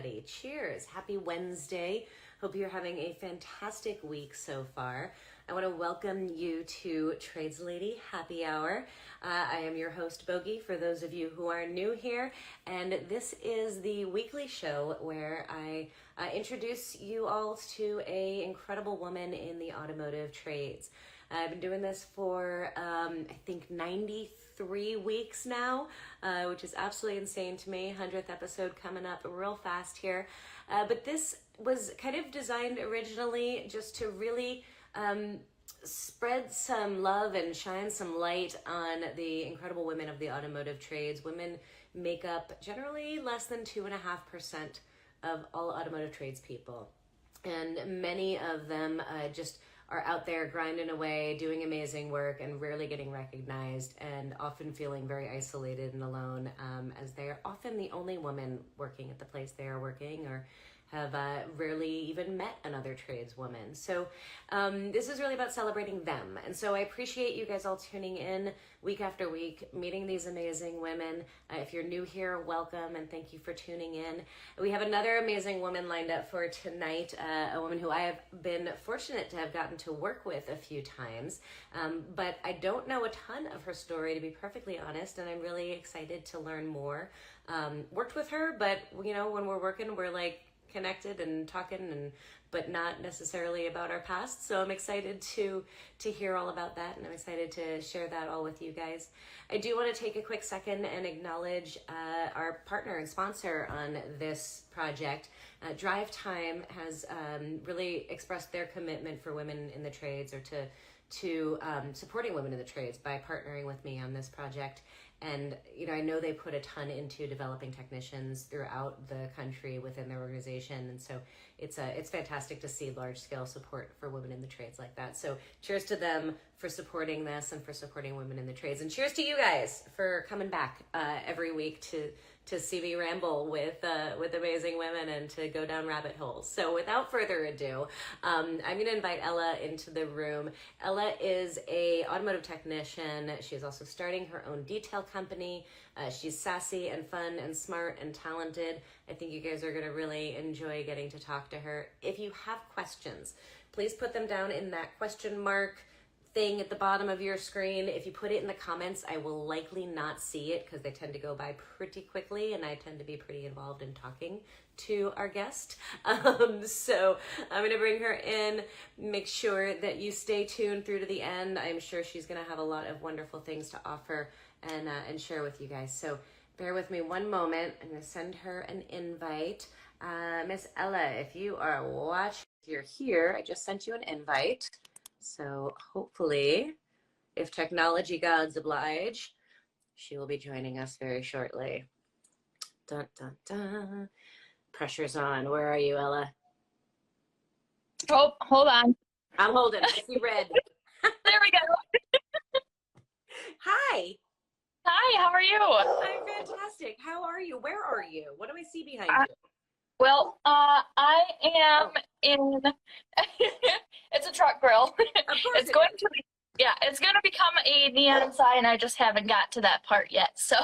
everybody. Cheers. Happy Wednesday. Hope you're having a fantastic week so far. I want to welcome you to Trades Lady Happy Hour. I am your host, Bogey, for those of you who are new here. And this is the weekly show where I introduce you all to an incredible woman in the automotive trades. I've been doing this for, I think, 93 weeks now, which is absolutely insane to me. 100th episode coming up real fast here. But this was kind of designed originally just to really spread some love and shine some light on the incredible women of the automotive trades. Women make up generally less than 2.5% of all automotive tradespeople. And many of them just are out there grinding away, doing amazing work, and rarely getting recognized, and often feeling very isolated and alone, as they are often the only woman working at the place they are working, or have rarely even met another tradeswoman. So this is really about celebrating them. And so I appreciate you guys all tuning in week after week, meeting these amazing women. If you're new here, welcome, and thank you for tuning in. We have another amazing woman lined up for tonight, a woman who I have been fortunate to have gotten to work with a few times, but I don't know a ton of her story, to be perfectly honest, and I'm really excited to learn more. Worked with her, but you know, when we're working, we're like connected and talking, but not necessarily about our past. So I'm excited to hear all about that, and I'm excited to share that all with you guys. I do want to take a quick second and acknowledge our partner and sponsor on this project. Drive Time has really expressed their commitment for women in the trades, or to supporting women in the trades by partnering with me on this project. And, you know, I know they put a ton into developing technicians throughout the country within their organization. And so it's fantastic to see large scale support for women in the trades like that. So cheers to them for supporting this and for supporting women in the trades. And cheers to you guys for coming back every week to see me ramble with amazing women and to go down rabbit holes. So without further ado, I'm going to invite Ella into the room. Ella is a automotive technician. She's also starting her own detail company. She's sassy and fun and smart and talented. I think you guys are going to really enjoy getting to talk to her. If you have questions, please put them down in that question mark thing at the bottom of your screen. If you put it in the comments, I will likely not see it because they tend to go by pretty quickly, and I tend to be pretty involved in talking to our guest. So I'm going to bring her in. Make sure that you stay tuned through to the end. I'm sure she's going to have a lot of wonderful things to offer and share with you guys. So bear with me one moment. I'm going to send her an invite. Miss Ella, if you are watching, if you're here, I just sent you an invite. So hopefully, if technology gods oblige, she will be joining us very shortly. Dun, dun, dun. Pressure's on. Where are you, Ella? Oh, hold on. I'm holding. I see red. There we go. Hi. Hi, how are you? I'm fantastic. How are you? Where are you? What do I see behind you? Well, I am in, it's a truck grill. Of course It's going to become a neon sign. I just haven't got to that part yet. So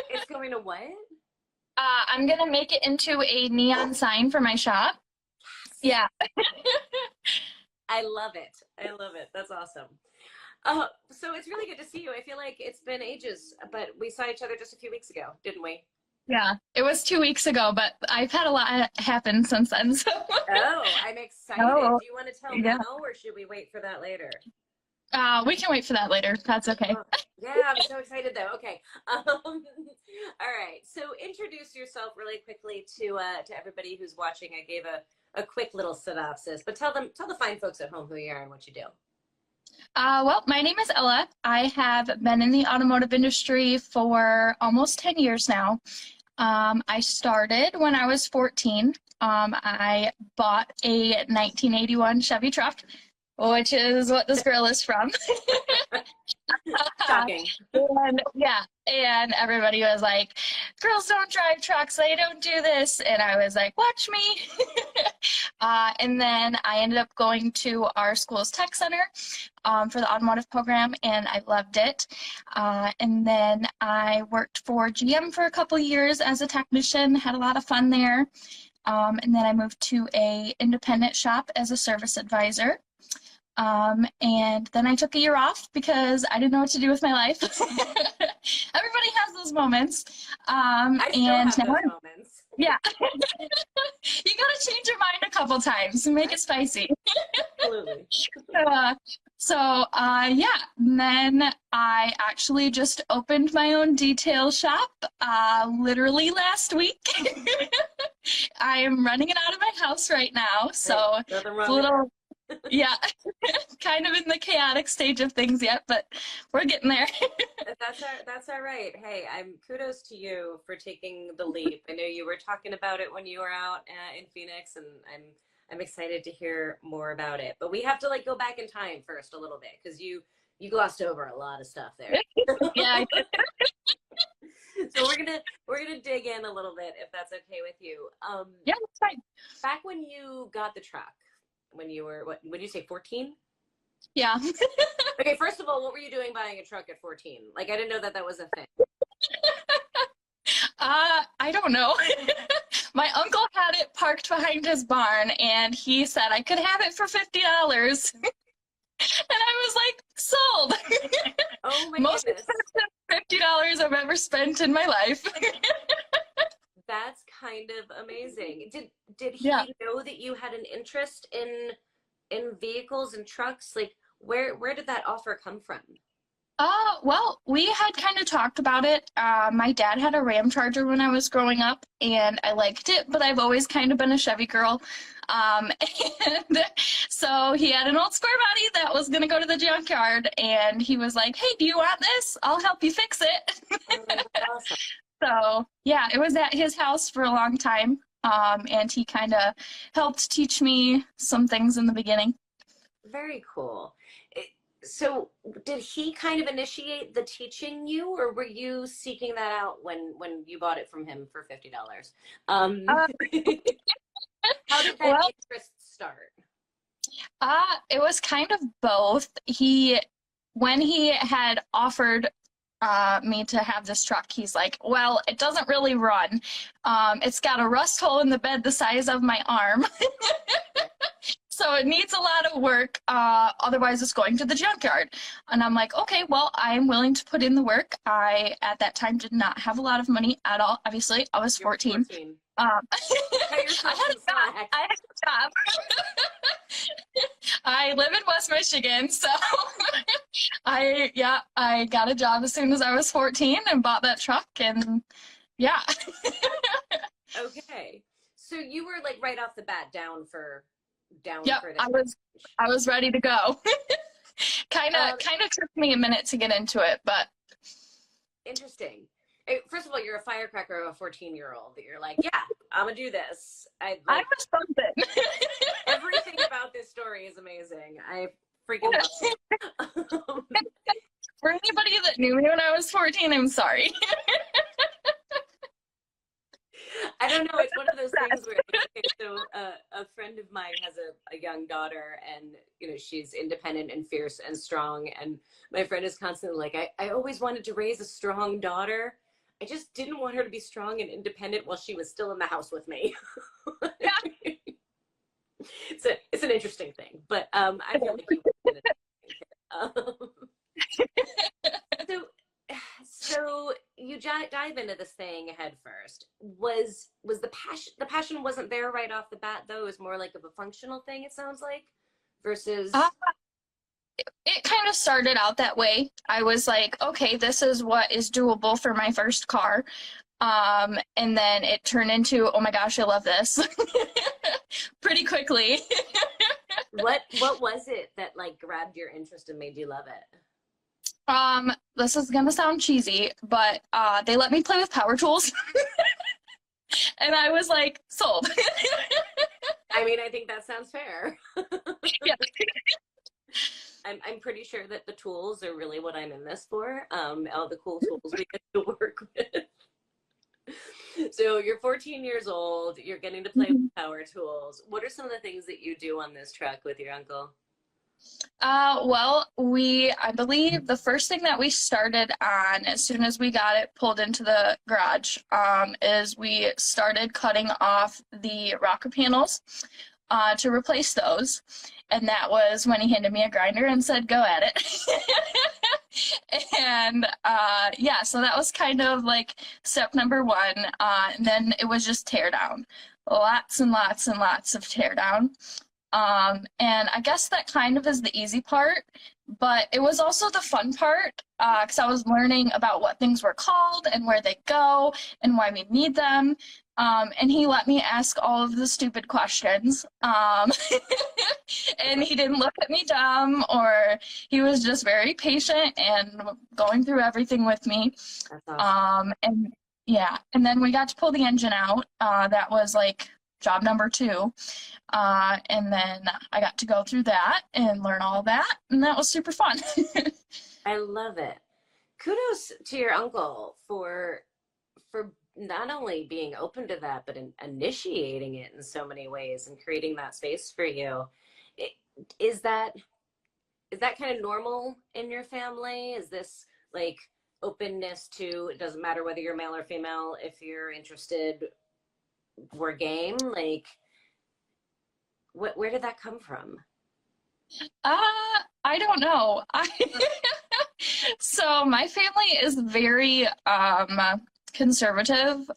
it's going to what? I'm going to make it into a neon sign for my shop. Yes. Yeah. I love it. I love it. That's awesome. So it's really good to see you. I feel like it's been ages, but we saw each other just a few weeks ago, didn't we? Yeah, it was 2 weeks ago, but I've had a lot happen since then. So. Oh, I'm excited. Oh, do you want to tell now, or should we wait for that later? We can wait for that later. That's okay. Yeah, I'm so excited though. Okay. All right. So introduce yourself really quickly to everybody who's watching. I gave a quick little synopsis, but tell the fine folks at home who you are and what you do. Well, my name is Ella. I have been in the automotive industry for almost 10 years now. I started when I was 14. I bought a 1981 Chevy truck, which is what this girl is from. Shocking. And everybody was like, girls don't drive trucks, they don't do this. And I was like, watch me. And then I ended up going to our school's tech center for the automotive program, and I loved it. And then I worked for GM for a couple years as a technician, had a lot of fun there. And then I moved to a independent shop as a service advisor. And then I took a year off because I didn't know what to do with my life. Everybody has those moments. I still And have now those moments. yeah. You gotta change your mind a couple times and make it spicy. Absolutely. Uh, yeah, and then I actually just opened my own detail shop literally last week. I am running it out of my house right now, so Nothing it's wrong a with little, yeah, kind of in the chaotic stage of things yet, but we're getting there. That's all right. Hey, I'm kudos to you for taking the leap. I know you were talking about it when you were out in Phoenix, and I'm excited to hear more about it. But we have to like go back in time first a little bit because you glossed over a lot of stuff there. Yeah. So we're gonna dig in a little bit if that's okay with you. Yeah, that's fine. Back when you got the truck, when you were what? Would you say 14? Yeah. Okay, first of all, what were you doing buying a truck at 14? Like, I didn't know that was a thing. I don't know. My uncle had it parked behind his barn, and he said I could have it for $50. And I was like, sold. Oh my Most goodness. expensive $50 I've ever spent in my life. That's kind of amazing. Did he Yeah. know that you had an interest in vehicles and trucks? Like, where did that offer come from? Well, we had kind of talked about it. My dad had a Ram Charger when I was growing up, and I liked it, but I've always kind of been a Chevy girl. And so he had an old square body that was going to go to the junkyard, and he was like, hey, do you want this? I'll help you fix it. Oh, that's awesome. So, yeah, it was at his house for a long time, and he kind of helped teach me some things in the beginning. Very cool. So did he kind of initiate the teaching you, or were you seeking that out when you bought it from him for $50? Uh, How did that well, interest start? it was kind of both. When he had offered me to have this truck, he's like, well, it doesn't really run. It's got a rust hole in the bed the size of my arm. So it needs a lot of work. Otherwise, it's going to the junkyard. And I'm like, okay, well, I'm willing to put in the work. I, at that time, did not have a lot of money at all. Obviously, I was 14. 14. I Cut yourself had a some job. slack. I had a job. I live in West Michigan, so I got a job as soon as I was 14 and bought that truck, and yeah. Okay. So you were like right off the bat down for Yep, this. I was ready to go. Kind of took me a minute to get into it, but Interesting. First of all, you're a firecracker of a 14-year-old that you're like, yeah, I'm gonna do this. I was bumping. Everything about this story is amazing. I freaking love it. For anybody that knew me when I was 14, I'm sorry. I don't know. It's one of those things where, okay, so a friend of mine has a young daughter, and you know she's independent and fierce and strong. And my friend is constantly like, I always wanted to raise a strong daughter. I just didn't want her to be strong and independent while she was still in the house with me. Yeah. It's an interesting thing, but I feel like you would have been so you dive into this thing head first. Was the passion wasn't there right off the bat though? It was more like of a functional thing, it sounds like, versus It kind of started out that way. I was like, okay, this is what is doable for my first car. And then it turned into, oh my gosh, I love this. Pretty quickly. what was it that like grabbed your interest and made you love it? This is gonna sound cheesy, but they let me play with power tools. And I was like, sold. I mean, I think that sounds fair. Yeah. I'm pretty sure that the tools are really what I'm in this for. All the cool tools we get to work with. So you're 14 years old, you're getting to play with power tools. What are some of the things that you do on this truck with your uncle? Well, I believe the first thing that we started on as soon as we got it pulled into the garage, is we started cutting off the rocker panels, to replace those. And that was when he handed me a grinder and said, go at it. And, yeah, so that was kind of like step number one. And then it was just tear down. Lots and lots and lots of tear down. And I guess that kind of is the easy part, but it was also the fun part, because I was learning about what things were called and where they go and why we need them. And he let me ask all of the stupid questions. And he didn't look at me dumb, or he was just very patient and going through everything with me. That's awesome. And yeah, and then we got to pull the engine out. That was like job number two. And then I got to go through that and learn all that, and that was super fun. I love it. Kudos to your uncle for not only being open to that, but initiating it in so many ways and creating that space for you. Is that kind of normal in your family? Is this like openness to, it doesn't matter whether you're male or female, if you're interested, we're game? Like, where did that come from? I don't know. So my family is very conservative.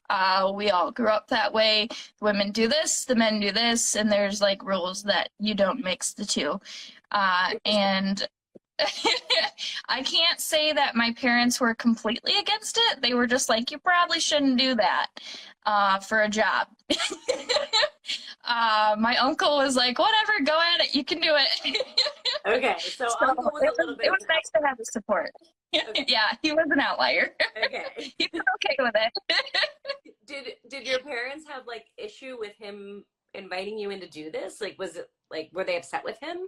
We all grew up that way. Women do this, the men do this, and there's like rules that you don't mix the two. And I can't say that my parents were completely against it. They were just like, you probably shouldn't do that for a job. My uncle was like, whatever, go at it, you can do it. Okay, so uncle was a little bit. It was nice to have the support. Okay. Yeah, he was an outlier. Okay. He was okay with it. Did your parents have like issue with him inviting you in to do this? Like, was it like, were they upset with him?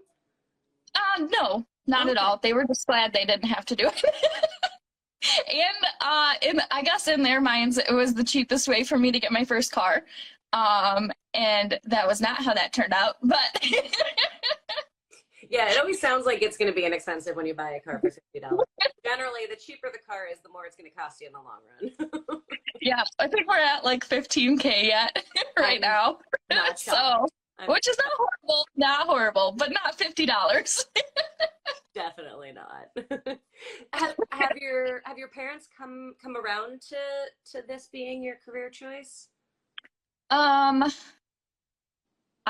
No, not at all. They were just glad they didn't have to do it. And I guess in their minds, it was the cheapest way for me to get my first car. And that was not how that turned out, but yeah, it always sounds like it's going to be inexpensive when you buy a car for $50. Generally, the cheaper the car is, the more it's going to cost you in the long run. Yeah, I think we're at like 15K yet right now. So, which is not horrible, but not $50. Definitely not. Have your parents come around to this being your career choice?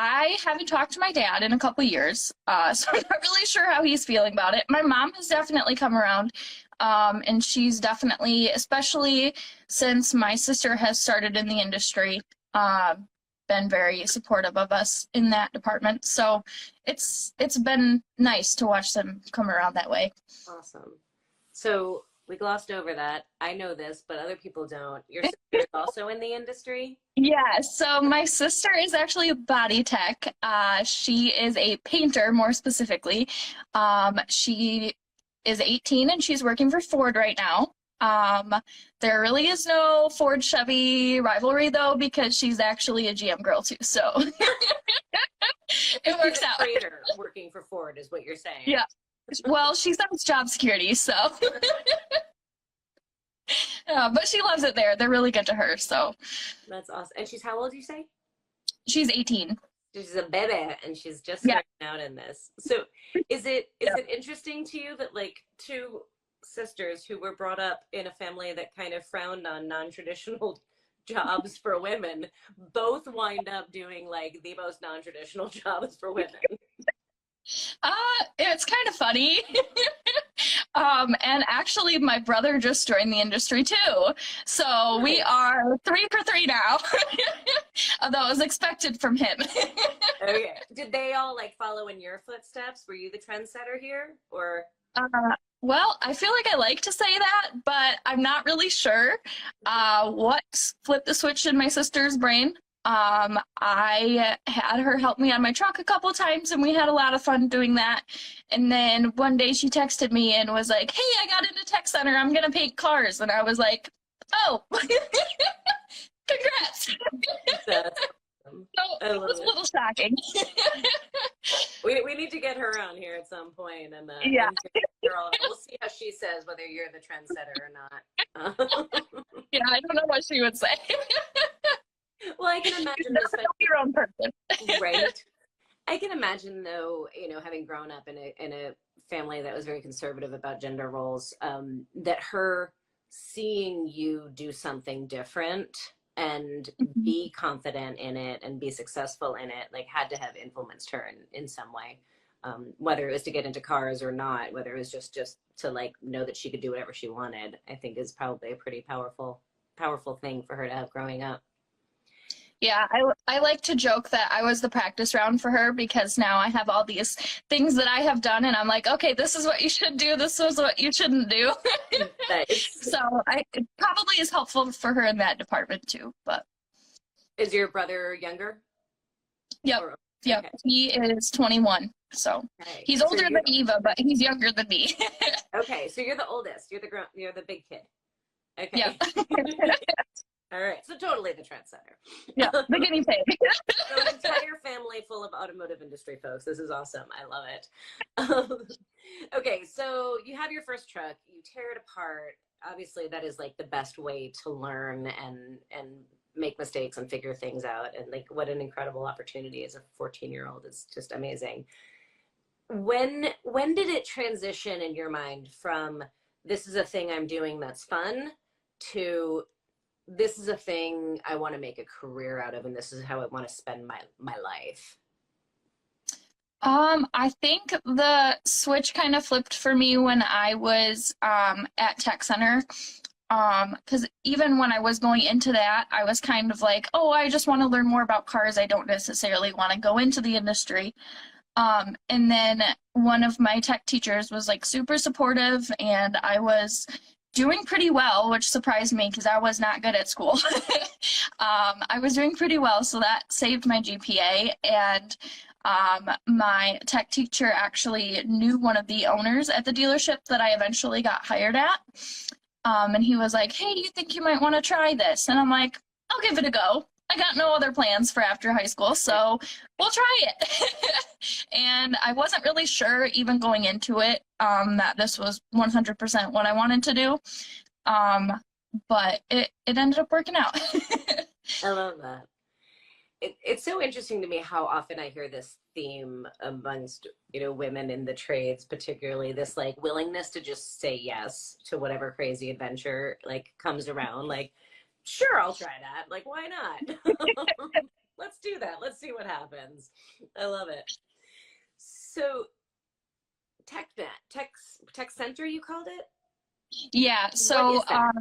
I haven't talked to my dad in a couple years, so I'm not really sure how he's feeling about it. My mom has definitely come around, and she's definitely, especially since my sister has started in the industry, been very supportive of us in that department. So it's been nice to watch them come around that way. Awesome. So we glossed over that. I know this, but other people don't. Your sister is also in the industry? Yeah, so my sister is actually a body tech. She is a painter, more specifically. She is 18 and she's working for Ford right now. There really is no Ford Chevy rivalry though, because she's actually a GM girl too, so it works out. Trader working for Ford is what you're saying. Yeah. Well, she has job security, so but she loves it there. They're really good to her, so that's awesome. And she's how old, you say? She's 18. She's a baby and she's just starting out in this. So is it interesting to you that like two sisters who were brought up in a family that kind of frowned on non-traditional jobs for women both wind up doing like the most non-traditional jobs for women? It's kind of funny. And actually my brother just joined the industry too. So we are 3 for 3 now. Although it was expected from him. Okay. Did they all like follow in your footsteps? Were you the trendsetter here or? Well, I feel like I like to say that, but I'm not really sure what flipped the switch in my sister's brain. I had her help me on my truck a couple times and we had a lot of fun doing that. And then one day she texted me and was like, hey, I got into tech center. I'm going to paint cars. And I was like, oh, congrats. So I it love was a it. little shocking. We need to get her on here at some point Yeah. and hear all. We'll see how she says whether you're the trendsetter or not. Yeah, I don't know what she would say. Well, I can imagine, Never know especially your own person. right. I can imagine though, having grown up in a family that was very conservative about gender roles, that her seeing you do something different and Mhm. be confident in it and be successful in it, like had to have influenced her in some way. Whether it was to get into cars or not, whether it was just to like know that she could do whatever she wanted, I think is probably a pretty powerful thing for her to have growing up. Yeah, I like to joke that I was the practice round for her because now I have all these things that I have done, and I'm like, okay, this is what you should do, this is what you shouldn't do. Nice. So it probably is helpful for her in that department too. But Is your brother younger? yep, Or yep, okay. he is 21, so Okay. he's So older you're than Eva, but he's younger than me. okay. So you're the oldest. You're the big kid. Yep, Okay. All right. So totally the yeah, trendsetter. the guinea pig. So an entire family full of automotive industry folks. This is awesome. I love it. Um, okay. So you have your first truck. You tear it apart. Obviously, that is like the best way to learn and make mistakes and figure things out. And like, what an incredible opportunity as a 14-year-old. It's just amazing. When did it transition in your mind from this is a thing I'm doing that's fun to this is a thing I want to make a career out of and this is how I want to spend my life? I think the switch kind of flipped for me when I was at Tech Center. Because even when I was going into that, I was kind of like, oh, I just want to learn more about cars. I don't necessarily want to go into the industry. And then one of my tech teachers was like super supportive, and I was doing pretty well, which surprised me because I was not good at school. I was doing pretty well, so that saved my GPA. And my tech teacher actually knew one of the owners at the dealership that I eventually got hired at. And he was like, hey, do you think you might want to try this? And I'm like, I'll give it a go. I got no other plans for after high school, so we'll try it. And I wasn't really sure, even going into it, that this was 100% what I wanted to do. But it ended up working out. I love that. It's so interesting to me how often I hear this theme amongst women in the trades, particularly this like willingness to just say yes to whatever crazy adventure like comes around. Like, sure, I'll try that. Like, why not? Let's do that. Let's see what happens. I love it. So, tech center, you called it? Yeah, What is that?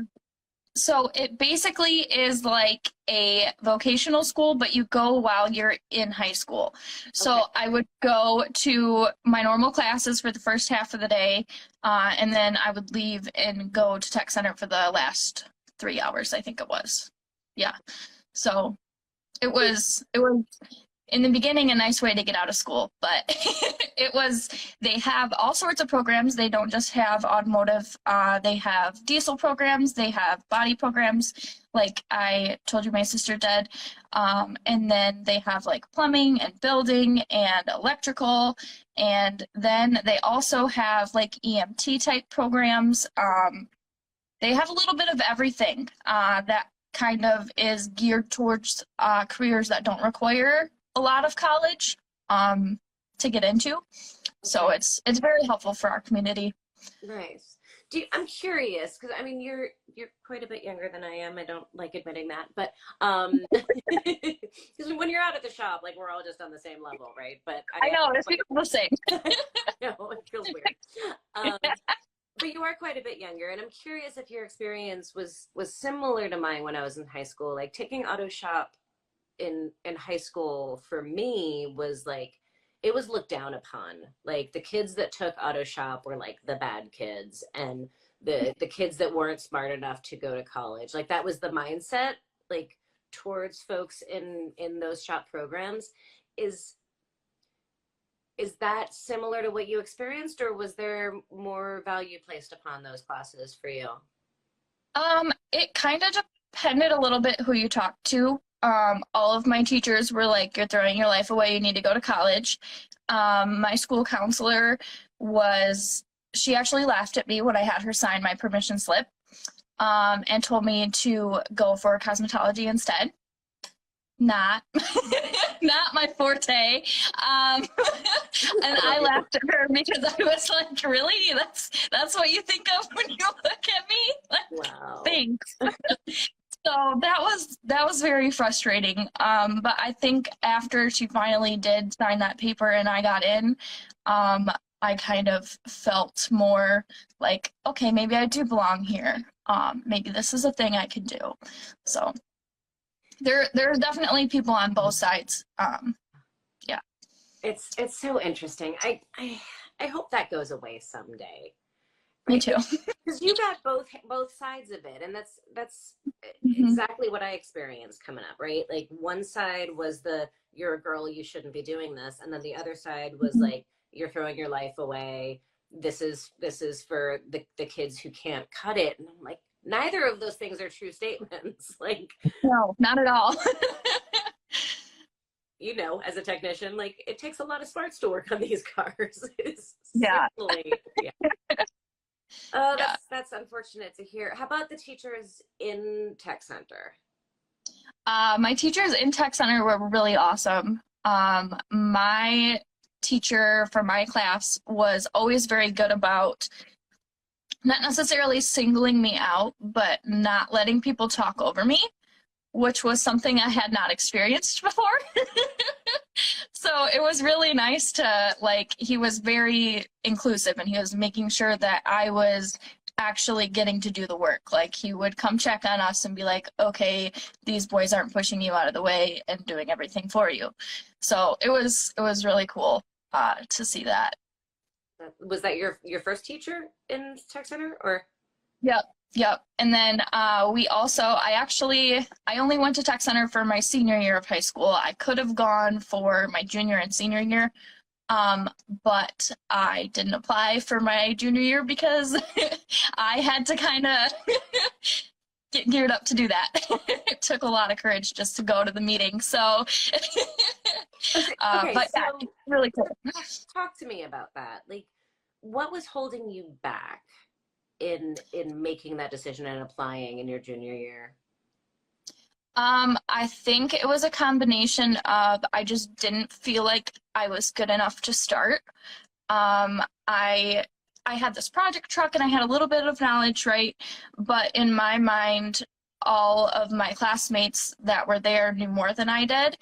so it basically is like a vocational school, but you go while you're in high school. So Okay. I would go to my normal classes for the first half of the day, and then I would leave and go to Tech Center for the last 3 hours, I think it was. Yeah. So it was in the beginning a nice way to get out of school, but they have all sorts of programs. They don't just have automotive. They have diesel programs, they have body programs, like I told you my sister did. And then they have like plumbing and building and electrical, and then they also have like EMT type programs. They have a little bit of everything that kind of is geared towards careers that don't require a lot of college to get into. So Okay. it's very helpful for our community. Nice. I'm curious because I mean you're quite a bit younger than I am. I don't like admitting that, but because when you're out at the shop, like we're all just on the same level, right? But I I know, am it's quite. the same. No, it feels weird. Um, but you are quite a bit younger, and I'm curious if your experience was similar to mine when I was in high school. Like taking auto shop in high school for me was like it was looked down upon. Like the kids that took auto shop were like the bad kids, and the kids that weren't smart enough to go to college. Like that was the mindset like towards folks in those shop programs. Is is that similar to what you experienced, or was there more value placed upon those classes for you? It kind of depended a little bit who you talked to. All of my teachers were like, you're throwing your life away, you need to go to college. My school counselor she actually laughed at me when I had her sign my permission slip, and told me to go for cosmetology instead. Not not my forte. And I laughed at her because I was like, really? That's what you think of when you look at me? Like, Wow. thanks. So that was very frustrating. But I think after she finally did sign that paper and I got in, I kind of felt more like, okay, maybe I do belong here. Maybe this is a thing I can do. So there's definitely people on both sides. Yeah. It's so interesting. I hope that goes away someday. Me Right? too. Because you got both sides of it, and that's Mhm. exactly what I experienced coming up, right? Like one side was you're a girl, you shouldn't be doing this, and then the other side was Mhm. like you're throwing your life away. This is for the kids who can't cut it. And I'm like, neither of those things are true statements. Like, No, not at all. as a technician, like it takes a lot of smarts to work on these cars. Yeah. Certainly, yeah. Oh, Yeah. that's unfortunate to hear. How about the teachers in Tech Center? My teachers in Tech Center were really awesome. My teacher for my class was always very good about not necessarily singling me out, but not letting people talk over me, which was something I had not experienced before. So it was really nice to, like, he was very inclusive and he was making sure that I was actually getting to do the work. Like, he would come check on us and be like, okay, these boys aren't pushing you out of the way and doing everything for you. So it was really cool to see that. Was that your first teacher in Tech Center, or? Yep. Yep. And then I only went to Tech Center for my senior year of high school. I could have gone for my junior and senior year, but I didn't apply for my junior year because I had to kind of get geared up to do that. It took a lot of courage just to go to the meeting. So, Okay, but yeah, so really cool. talk to me about that. Like, what was holding you back in making that decision and applying in your junior year? I think it was a combination of I just didn't feel like I was good enough to start. Um, I I had this project truck and I had a little bit of knowledge, right? But in my mind, all of my classmates that were there knew more than I did,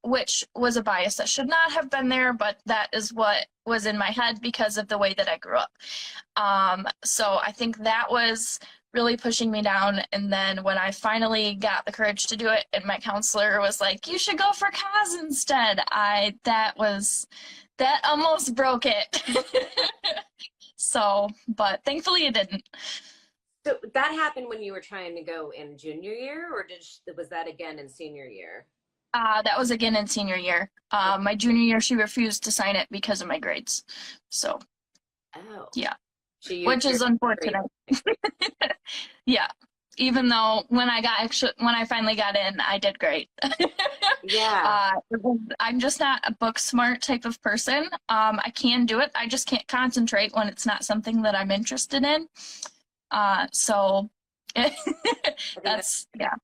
which was a bias that should not have been there, but that is what was in my head because of the way that I grew up. So I think that was really pushing me down. And then when I finally got the courage to do it, and my counselor was like, "You should go for cause instead," that almost broke it. So, but thankfully it didn't. So that happened when you were trying to go in junior year, or was that again in senior year? That was again in senior year. My junior year, she refused to sign it because of my grades. So, Oh, yeah, she which used your is unfortunate. Yeah, even though when I finally got in, I did great. Yeah. I'm just not a book smart type of person. I can do it. I just can't concentrate when it's not something that I'm interested in. So I think that's yeah,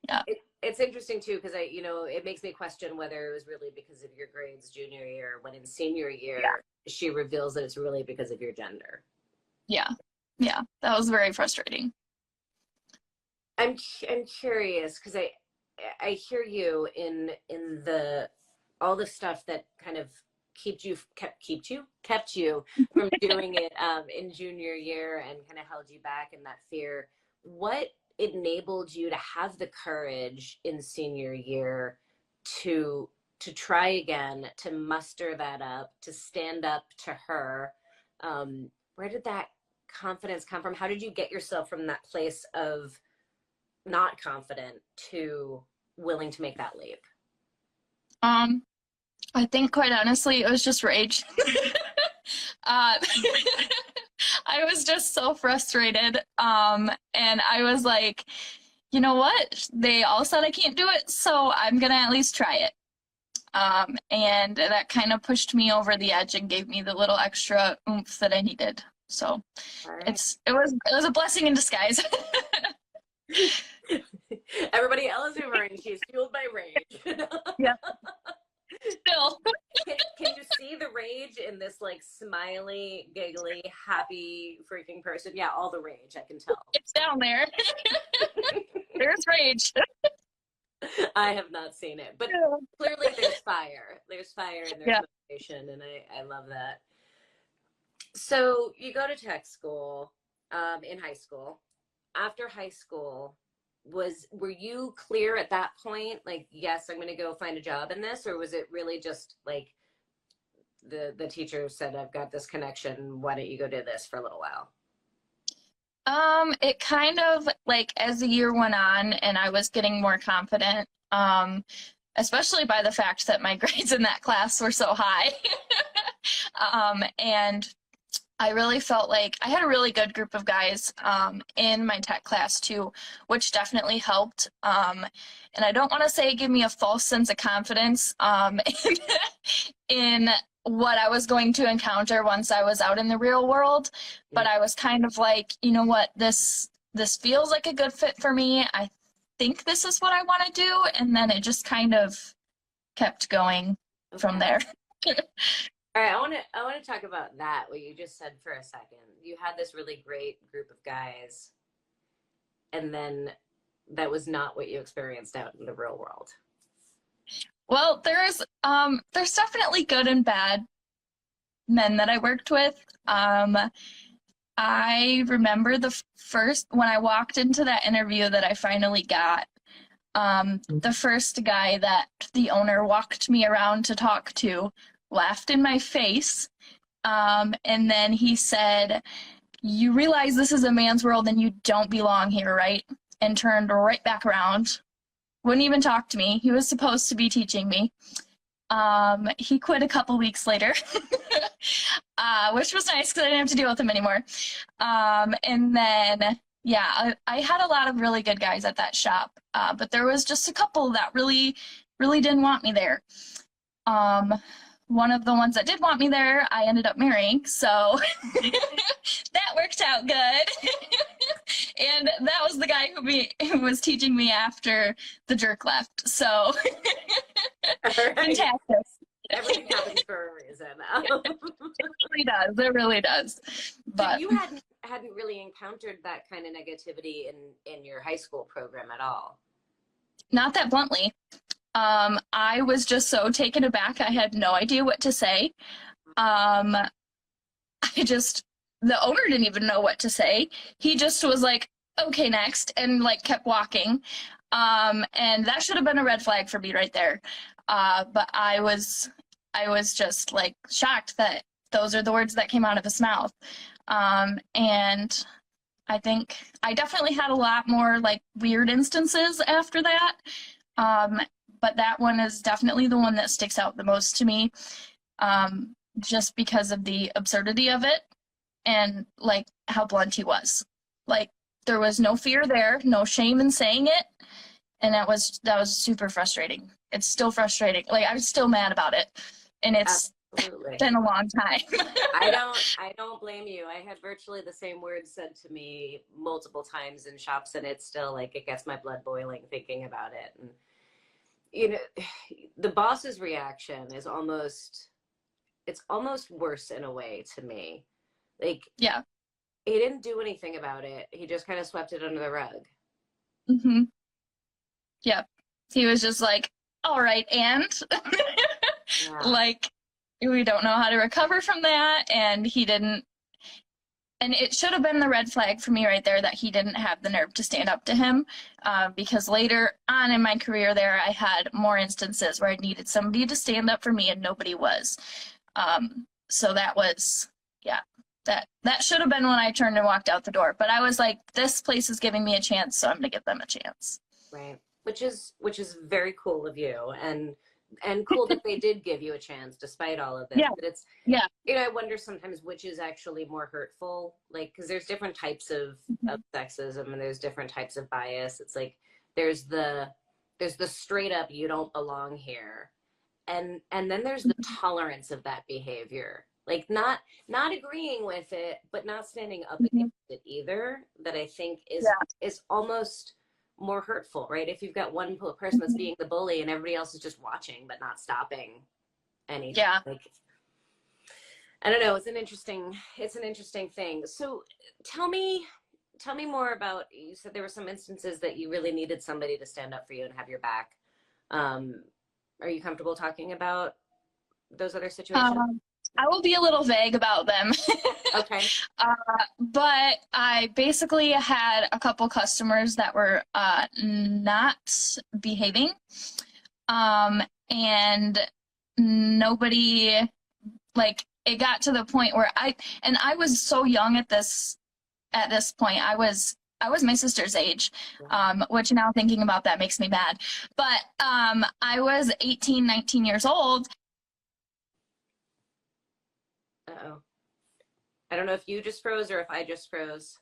yeah, it's interesting too, because it makes me question whether it was really because of your grades junior year, when in senior year she reveals that it's really because of your gender. yeah, yeah. That was very frustrating. I'm curious because I hear you in the all the stuff that kind of kept you from doing it in junior year and kind of held you back in that fear. What enabled you to have the courage in senior year to try again, to muster that up, to stand up to her? Where did that confidence come from? How did you get yourself from that place of not confident to willing to make that leap? Um, I think quite honestly, it was just rage. uh, I was just so frustrated. And I was like, you know what? They all said I can't do it, so I'm gonna at least try it. And that kind of pushed me over the edge and gave me the little extra oomph that I needed. So All right. it was a blessing in disguise. Everybody else is Zuverink. She's fueled by rage. Yeah. Still. Can you see the rage in this like smiley, giggly, happy freaking person? Yeah, all the rage. I can tell. It's down there. There's rage. I have not seen it, but Yeah. clearly there's fire. There's fire and there's Yeah. motivation, and I love that. So you go to tech school in high school. After high school, were you clear at that point? Like, yes, I'm going to go find a job in this, or was it really just like the teacher said, I've got this connection. Why don't you go do this for a little while? It kind of like as the year went on and I was getting more confident, especially by the fact that my grades in that class were so high. And I really felt like I had a really good group of guys in my tech class too, which definitely helped. And I don't want to say give me a false sense of confidence in what I was going to encounter once I was out in the real world, but I was kind of like, you know what, this feels like a good fit for me. I think this is what I want to do, and then it just kind of kept going from there. All right, I want to talk about that, what you just said for a second. You had this really great group of guys, and then that was not what you experienced out in the real world. Well, there's definitely good and bad men that I worked with. I remember the first when I walked into that interview that I finally got. The first guy that the owner walked me around to talk to laughed in my face, and then he said, "You realize this is a man's world and you don't belong here, right?" And turned right back around. Wouldn't even talk to me. He was supposed to be teaching me. He quit a couple weeks later, which was nice because I didn't have to deal with him anymore. And then, yeah, I had a lot of really good guys at that shop, but there was just a couple that really, really didn't want me there. One of the ones that did want me there, I ended up marrying, so that worked out good. And that was the guy who was teaching me after the jerk left. So fantastic. Everything happens for a reason. It really does. It really does. But so you hadn't really encountered that kind of negativity in your high school program at all. Not that bluntly. I was just so taken aback. I had no idea what to say. The owner didn't even know what to say. He just was like, "Okay, next," and like kept walking. And that should have been a red flag for me right there. But I was just like shocked that those are the words that came out of his mouth. And I think I definitely had a lot more like weird instances after that. But that one is definitely the one that sticks out the most to me, just because of the absurdity of it and like how blunt he was. Like there was no fear there, no shame in saying it, and that was super frustrating. It's still frustrating. Like I'm still mad about it, and it's Absolutely. been a long time. I don't blame you. I had virtually the same words said to me multiple times in shops, and it's still like it gets my blood boiling thinking about it. And you know, the boss's reaction is almost worse in a way to me. Like, Yeah. he didn't do anything about it. He just kind of swept it under the rug. Mm-hmm. Yeah. He was just like, "All right, and Yeah. like we don't know how to recover from that," and he didn't. And it should have been the red flag for me right there that he didn't have the nerve to stand up to him, because later on in my career there, I had more instances where I needed somebody to stand up for me and nobody was. So that was, yeah, that should have been when I turned and walked out the door. But I was like, this place is giving me a chance, so I'm going to give them a chance. Right. Which is very cool of you. And and cool that they did give you a chance despite all of this. Yeah. But it's, Yeah. I wonder sometimes which is actually more hurtful, like, because there's different types of sexism and there's different types of bias. It's like there's the straight up you don't belong here, and then there's the tolerance of that behavior, like not agreeing with it but not standing up against it either, that I think is almost more hurtful, right? If you've got one person that's being the bully and everybody else is just watching but not stopping anything. Yeah. Like, I don't know, it's an interesting thing. So tell me more about, you said there were some instances that you really needed somebody to stand up for you and have your back. Are you comfortable talking about those other situations? I will be a little vague about them. Okay. But I basically had a couple customers that were not behaving. And nobody, like, it got to the point where I was so young at this point. I was my sister's age, which now thinking about that makes me mad. But I was 18, 19 years old. Uh-oh. I don't know if you just froze or if I just froze.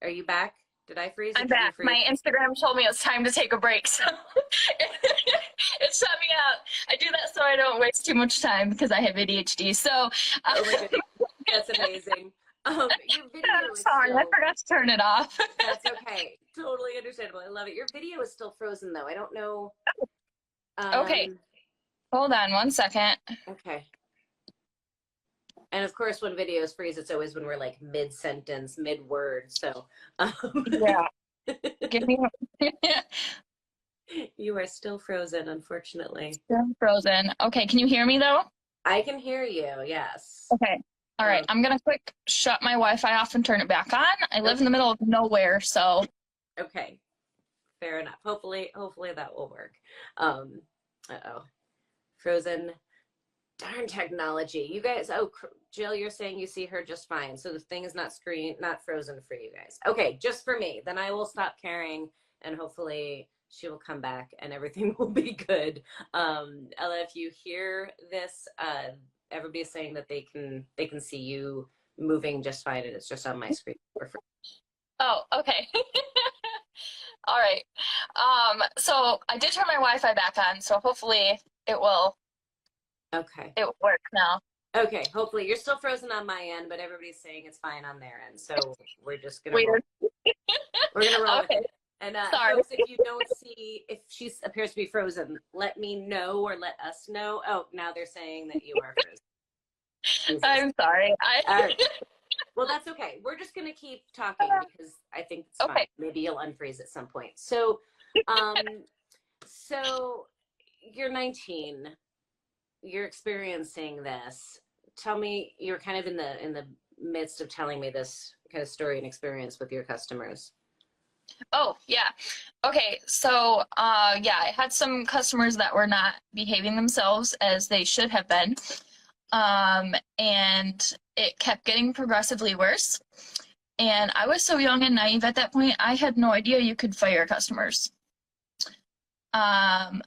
Are you back? Did I freeze? I'm back. My Instagram told me it was time to take a break, so it shut me out. I do that so I don't waste too much time because I have ADHD. So, oh my goodness, that's amazing. Your video I'm sorry, I forgot to turn it off. That's okay. Totally understandable. I love it. Your video is still frozen though. I don't know. Okay. Hold on one second. Okay. And of course, when videos freeze, it's always when we're like mid-sentence, mid-word. So, yeah. Give me. You are still frozen, unfortunately. Still frozen. Okay, can you hear me though? I can hear you. Yes. Okay. All right. I'm gonna quick shut my Wi-Fi off and turn it back on. I live in the middle of nowhere, so. Okay. Fair enough. Hopefully that will work. Uh-oh. Frozen. Darn technology. You guys, Jill, you're saying you see her just fine. So the thing is not frozen for you guys. Okay, just for me. Then I will stop caring and hopefully she will come back and everything will be good. Ella, if you hear this, everybody's saying that they can see you moving just fine and it's just on my screen. Oh, okay. All right. So I did turn my Wi-Fi back on, so hopefully it will work now. Okay, hopefully you're still frozen on my end, but everybody's saying it's fine on their end. So we're just gonna roll with it. And folks, if you don't see, if she appears to be frozen, let me know or let us know. Oh, now they're saying that you are frozen. I'm sorry. All right. Well, that's okay. We're just gonna keep talking because I think it's fine. Maybe you'll unfreeze at some point. So, so you're 19. You're experiencing this. Tell me, you're kind of in the midst of telling me this kind of story and experience with your customers. Oh, yeah. Okay, so yeah, I had some customers that were not behaving themselves as they should have been. And it kept getting progressively worse. And I was so young and naive at that point, I had no idea you could fire customers. I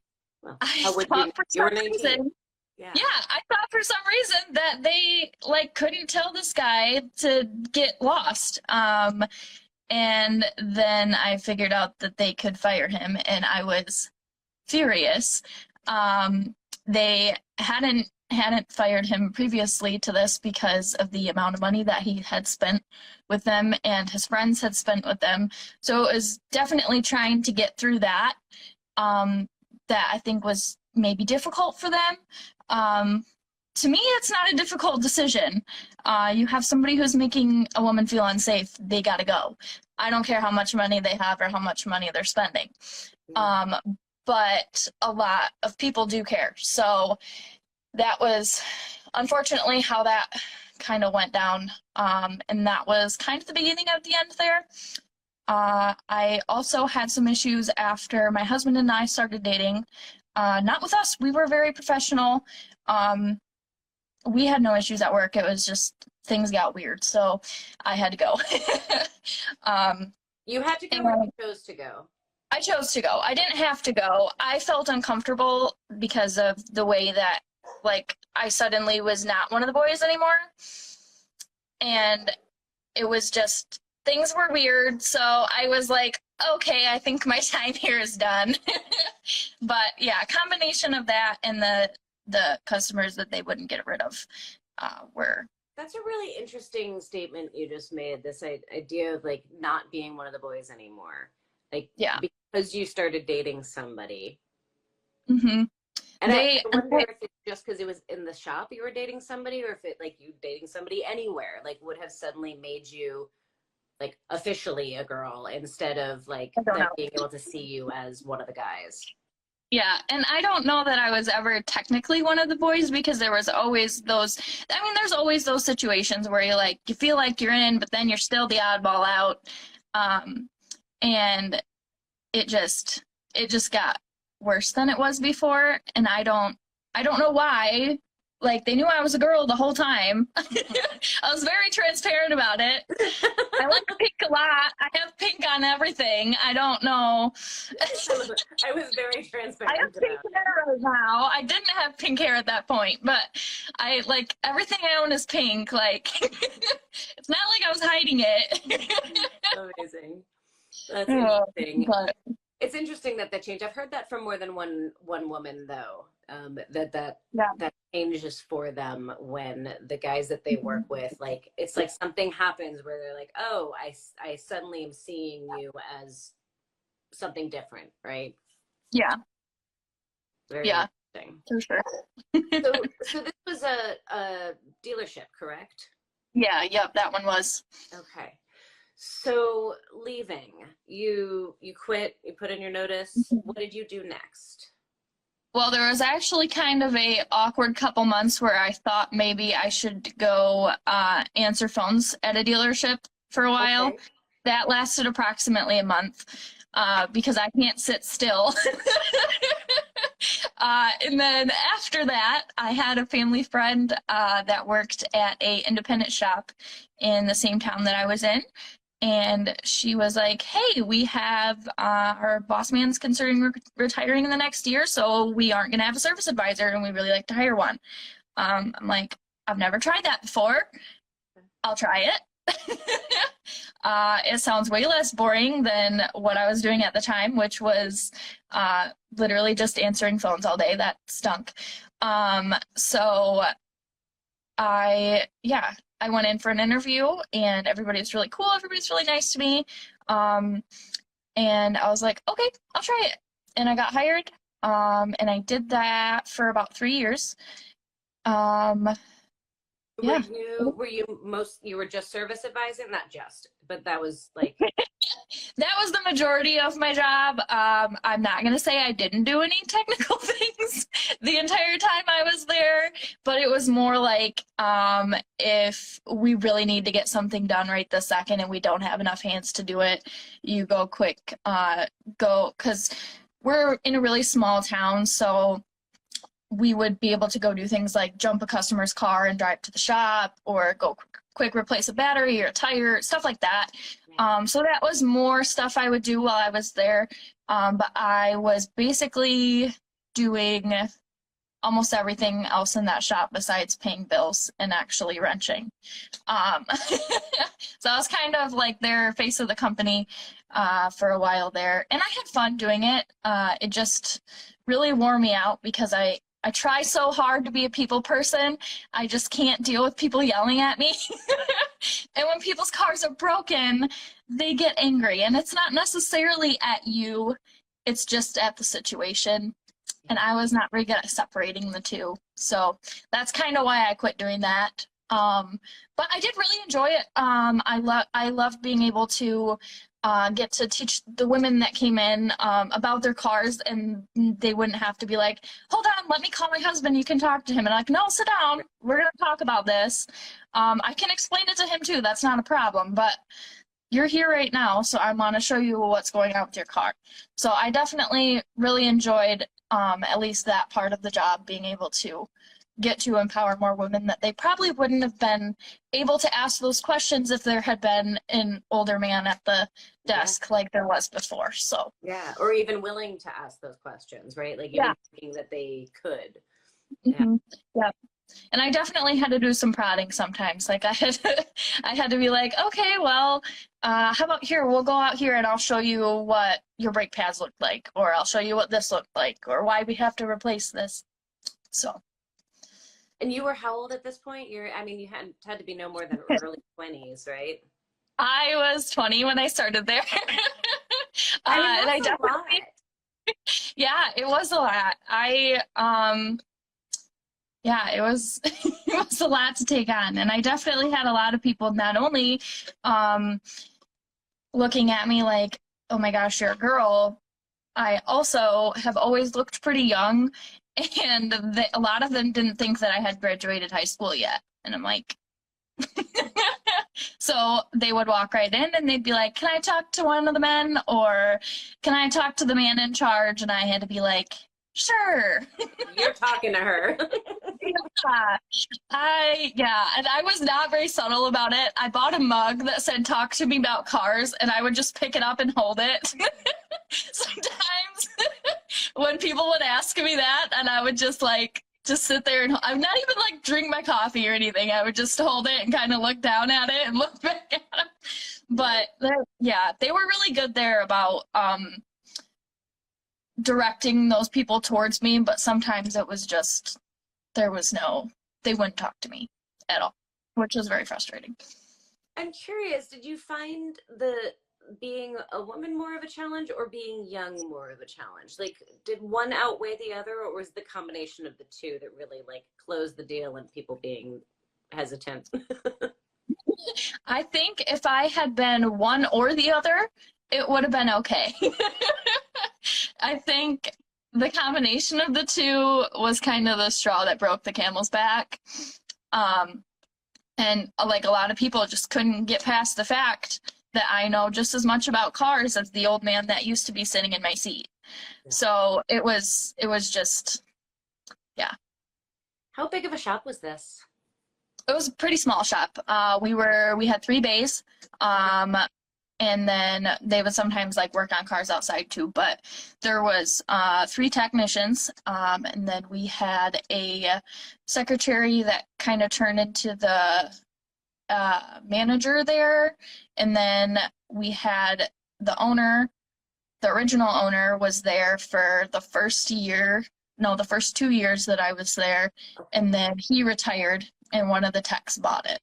thought for some reason, yeah, I thought for some reason that they couldn't tell this guy to get lost. And then I figured out that they could fire him, and I was furious. They hadn't fired him previously to this because of the amount of money that he had spent with them and his friends had spent with them. So it was definitely trying to get through that, that I think was maybe difficult for them. To me, it's not a difficult decision. You have somebody who's making a woman feel unsafe, they gotta go. I don't care how much money they have or how much money they're spending. But a lot of people do care. So that was unfortunately how that kind of went down. And that was kind of the beginning of the end there. I also had some issues after my husband and I started dating. Not with us, we were very professional. We had no issues at work. It was just things got weird, so I had to go. You had to go, or you chose to go? I chose to go. I didn't have to go. I felt uncomfortable because of the way that, like, I suddenly was not one of the boys anymore. And it was just, things were weird. So I was like, okay, I think my time here is done. But yeah, a combination of that and the customers that they wouldn't get rid of were. That's a really interesting statement you just made. This idea of like not being one of the boys anymore, like Yeah. because you started dating somebody. Mm-hmm. And I wonder if it's just because it was in the shop you were dating somebody, or if it like you dating somebody anywhere like would have suddenly made you like officially a girl instead of like them being able to see you as one of the guys. Yeah, and I don't know that I was ever technically one of the boys, because there was always those, I mean, there's always those situations where you're like, you feel like you're in, but then you're still the oddball out. And it just got worse than it was before. And I don't know why. Like, they knew I was a girl the whole time. I was very transparent about it. I like pink a lot. I have pink on everything. I don't know. I was very transparent. I have pink hair right now. I didn't have pink hair at that point, but I like everything I own is pink. Like, it's not like I was hiding it. Amazing. That's interesting. But it's interesting that changed. I've heard that from more than one woman though. That changes for them when the guys that they work with, like, it's like something happens where they're like, oh, I suddenly am seeing you as something different, right? Yeah. Very interesting. For sure. So this was a dealership, correct? Yeah, yep, that one was. Okay. So leaving, you quit, you put in your notice. What did you do next? Well, there was actually kind of a awkward couple months where I thought maybe I should go answer phones at a dealership for a while. Okay. That lasted approximately a month because I can't sit still. And then after that, I had a family friend that worked at a independent shop in the same town that I was in. And she was like, hey, we have our boss man's considering retiring in the next year, so we aren't going to have a service advisor, and we really like to hire one. I'm like, I've never tried that before. I'll try it. It sounds way less boring than what I was doing at the time, which was literally just answering phones all day. That stunk. So I went in for an interview, and everybody was really cool. Everybody's really nice to me. And I was like, okay, I'll try it. And I got hired. And I did that for about 3 years. Yeah. You were just service advising? Not just, but that was like. That was the majority of my job. I'm not going to say I didn't do any technical things the entire time I was there, but it was more like if we really need to get something done right this second and we don't have enough hands to do it, you go quick, because we're in a really small town, so we would be able to go do things like jump a customer's car and drive to the shop, or go quick replace a battery or a tire, stuff like that. So that was more stuff I would do while I was there. But I was basically doing almost everything else in that shop besides paying bills and actually wrenching. So I was kind of like their face of the company for a while there. And I had fun doing it. It just really wore me out because I try so hard to be a people person. I just can't deal with people yelling at me. And when people's cars are broken, they get angry. And it's not necessarily at you, it's just at the situation. And I was not very good at separating the two. So that's kind of why I quit doing that. But I did really enjoy it. I loved being able to get to teach the women that came in about their cars, and they wouldn't have to be like, hold on, let me call my husband, you can talk to him. And I'm like, no, sit down, we're going to talk about this. I can explain it to him too, that's not a problem, but you're here right now, so I want to show you what's going on with your car. So I definitely really enjoyed at least that part of the job, being able to get to empower more women that they probably wouldn't have been able to ask those questions if there had been an older man at the desk like there was before. So yeah, or even willing to ask those questions, right? Like yeah. even thinking that they could. Yeah. Mm-hmm. Yeah. And I definitely had to do some prodding sometimes. Like I had to be like, okay, well, how about here? We'll go out here and I'll show you what your brake pads look like, or I'll show you what this looked like, or why we have to replace this. So. And you were how old at this point? I mean, you had to be no more than early 20s, right? I was 20 when I started there. I mean, And I that's a lot. definitely, yeah, it was a lot. Yeah, it was it was a lot to take on, and I definitely had a lot of people not only looking at me like, "Oh my gosh, you're a girl." I also have always looked pretty young, and a lot of them didn't think that I had graduated high school yet, and I'm like. So they would walk right in and they'd be like, "Can I talk to one of the men?" or "Can I talk to the man in charge?" And I had to be like, "Sure." You're talking to her. Yeah, and I was not very subtle about it. I bought a mug that said "Talk to me about cars," and I would just pick it up and hold it. Sometimes when people would ask me that, and I would just sit there and I'm not even like drink my coffee or anything. I would just hold it and kind of look down at it and look back at them. But yeah, they were really good there about directing those people towards me. But sometimes it was just they wouldn't talk to me at all, which was very frustrating. I'm curious, did you find being a woman more of a challenge or being young more of a challenge? Like, did one outweigh the other, or was the combination of the two that really like closed the deal and people being hesitant? I think if I had been one or the other, it would have been okay. I think the combination of the two was kind of the straw that broke the camel's back. And like a lot of people just couldn't get past the fact that I know just as much about cars as the old man that used to be sitting in my seat. Yeah. So it was just, yeah. How big of a shop was this? It was a pretty small shop. We had 3 bays. And then they would sometimes like work on cars outside too, but there was 3 technicians, and then we had a secretary that kind of turned into the manager there, and then we had the owner. The original owner was there for the first 2 years that I was there, and then he retired and one of the techs bought it.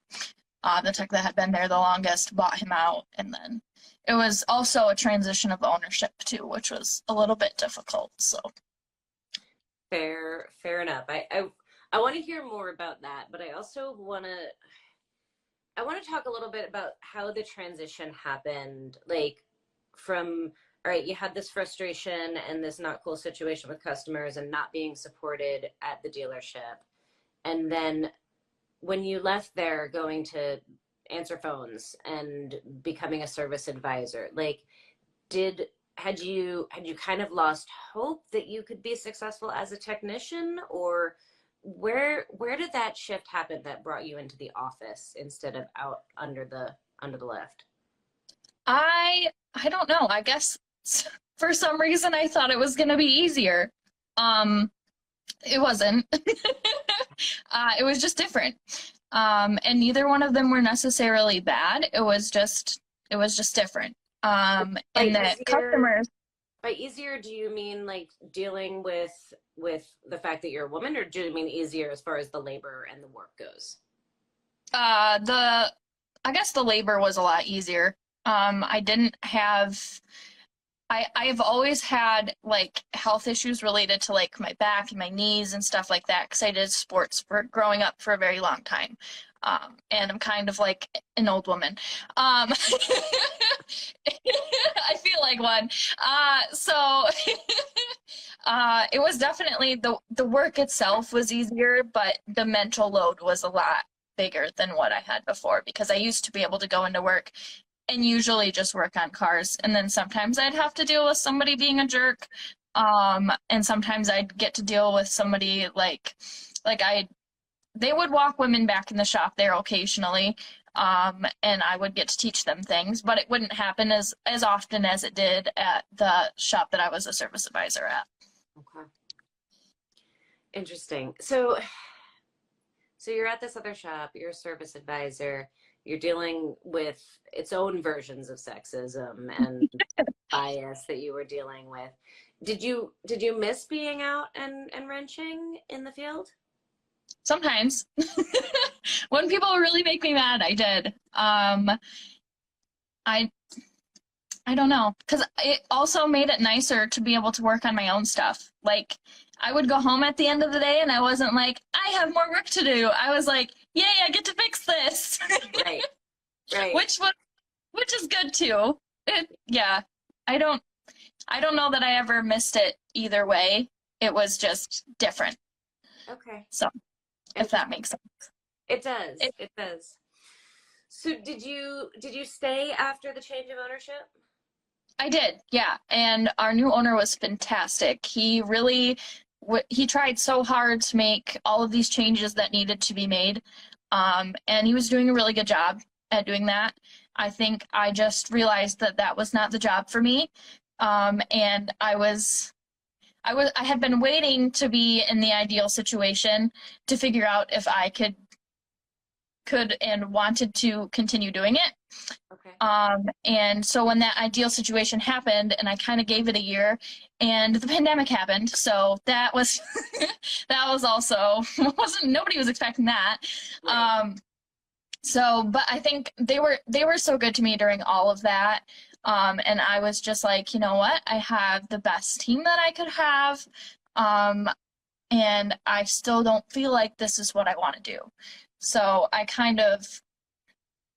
The tech that had been there the longest bought him out, and then it was also a transition of ownership too, which was a little bit difficult. So fair enough. I want to hear more about that, but I also want to talk a little bit about how the transition happened. Like from, all right, you had this frustration and this not cool situation with customers and not being supported at the dealership, and then when you left there going to answer phones and becoming a service advisor, like had you kind of lost hope that you could be successful as a technician, or where did that shift happen that brought you into the office instead of out under the lift? I don't know. I guess for some reason I thought it was going to be easier. It wasn't. It was just different. And neither one of them were necessarily bad. It was just different. And the customers. By easier, do you mean like dealing with the fact that you're a woman, or do you mean easier as far as the labor and the work goes? I guess the labor was a lot easier. I've always had like health issues related to like my back and my knees and stuff like that because I did sports for growing up for a very long time. And I'm kind of like an old woman. I feel like one. So it was definitely the work itself was easier, but the mental load was a lot bigger than what I had before because I used to be able to go into work and usually just work on cars. And then sometimes I'd have to deal with somebody being a jerk. And sometimes I'd get to deal with somebody like they would walk women back in the shop there occasionally, and I would get to teach them things, but it wouldn't happen as often as it did at the shop that I was a service advisor at. Okay. Interesting. So you're at this other shop, you're a service advisor, you're dealing with its own versions of sexism and bias that you were dealing with. Did you miss being out and wrenching in the field? Sometimes. When people really make me mad, I did. I I don't know, because it also made it nicer to be able to work on my own stuff. Like, I would go home at the end of the day and I wasn't like, I have more work to do. I was like, yay, I get to fix this. Right. Right. Which is good too. Yeah. I don't know that I ever missed it either way. It was just different. Okay. So, if that makes sense. It does. It does. So did you stay after the change of ownership? I did, yeah. And our new owner was fantastic. He really, he tried so hard to make all of these changes that needed to be made. And he was doing a really good job at doing that. I think I just realized that that was not the job for me. And I had been waiting to be in the ideal situation to figure out if I could and wanted to continue doing it. Okay. And so when that ideal situation happened, and I kind of gave it a year, and the pandemic happened, so that was that was also nobody was expecting that. Right. But I think they were so good to me during all of that. And I was just like, you know what? I have the best team that I could have. And I still don't feel like this is what I want to do. So I kind of,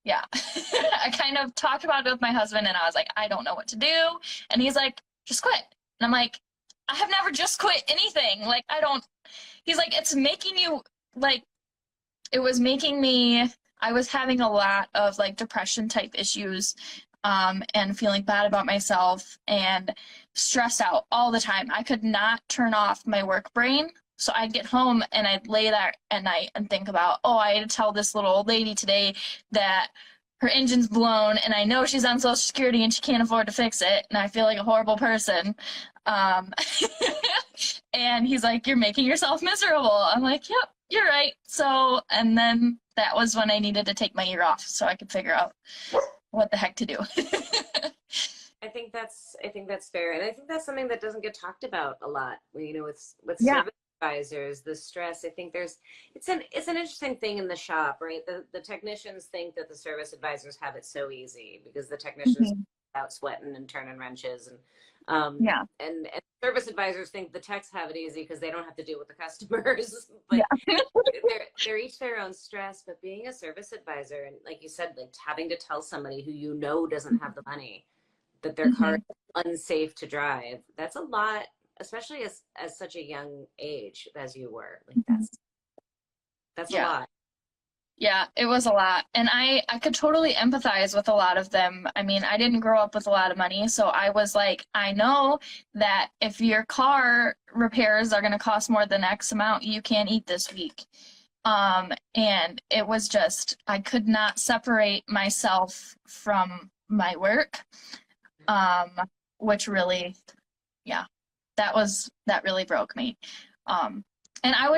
yeah, I kind of talked about it with my husband, and I was like, I don't know what to do. And he's like, just quit. And I'm like, I have never just quit anything. Like, he's like, it's making you, like, it was making me, I was having a lot of like depression type issues, and feeling bad about myself and stressed out all the time. I could not turn off my work brain. So I'd get home and I'd lay there at night and think about, oh, I had to tell this little old lady today that her engine's blown and I know she's on Social Security and she can't afford to fix it. And I feel like a horrible person. And he's like, you're making yourself miserable. I'm like, yep, you're right. So, and then that was when I needed to take my year off so I could figure out what the heck to do. I think that's fair, and I think that's something that doesn't get talked about a lot. With Yeah. service advisors, the stress. I think it's an interesting thing in the shop, right? The technicians think that the service advisors have it so easy because the technicians are out sweating and turning wrenches, Yeah. and service advisors think the techs have it easy because they don't have to deal with the customers. But Yeah. they're each their own stress. But being a service advisor, and like you said, like having to tell somebody who doesn't have the money that their car is unsafe to drive, that's a lot, especially as such a young age as you were. Like that's a Yeah. lot. Yeah, it was a lot. And I could totally empathize with a lot of them. I mean, I didn't grow up with a lot of money, so I was like, I know that if your car repairs are going to cost more than X amount, you can't eat this week. And it was just, I could not separate myself from my work, which really, yeah, that really broke me. And I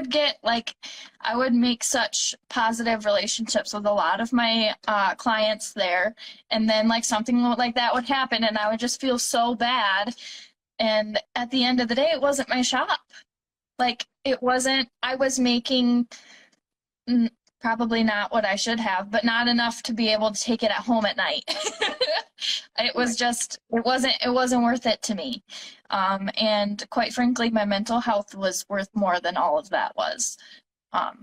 would make such positive relationships with a lot of my clients there. And then like something like that would happen and I would just feel so bad. And at the end of the day, it wasn't my shop. Like I was making probably not what I should have, but not enough to be able to take it at home at night. It wasn't worth it to me. And quite frankly, my mental health was worth more than all of that was. I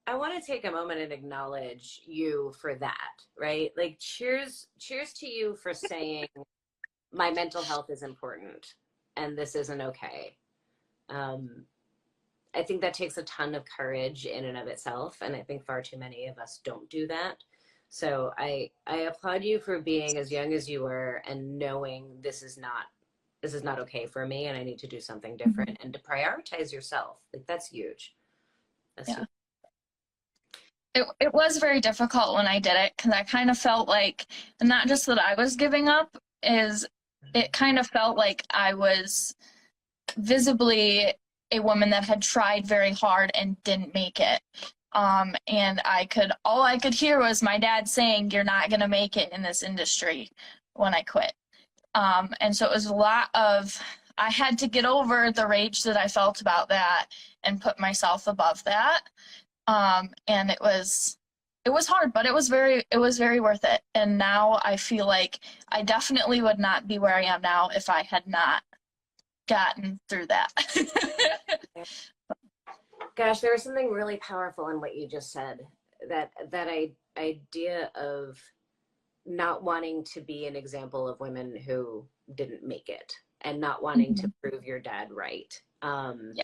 want to take a moment and acknowledge you for that, right? Like cheers to you for saying my mental health is important and this isn't okay. I think that takes a ton of courage in and of itself, and I think far too many of us don't do that. So I applaud you for being as young as you were and knowing this is not okay for me and I need to do something different and to prioritize yourself. Like that's huge. Yeah. It was very difficult when I did it because I kind of felt like, not just that I was giving up, is it kind of felt like I was visibly a woman that had tried very hard and didn't make it. And all I could hear was my dad saying, "You're not going to make it in this industry," when I quit. And so it was a lot of, I had to get over the rage that I felt about that and put myself above that. And it was hard, but it was very worth it. And now I feel like I definitely would not be where I am now if I had not gotten through that. Gosh, there was something really powerful in what you just said. That idea of not wanting to be an example of women who didn't make it and not wanting to prove your dad right. Yeah.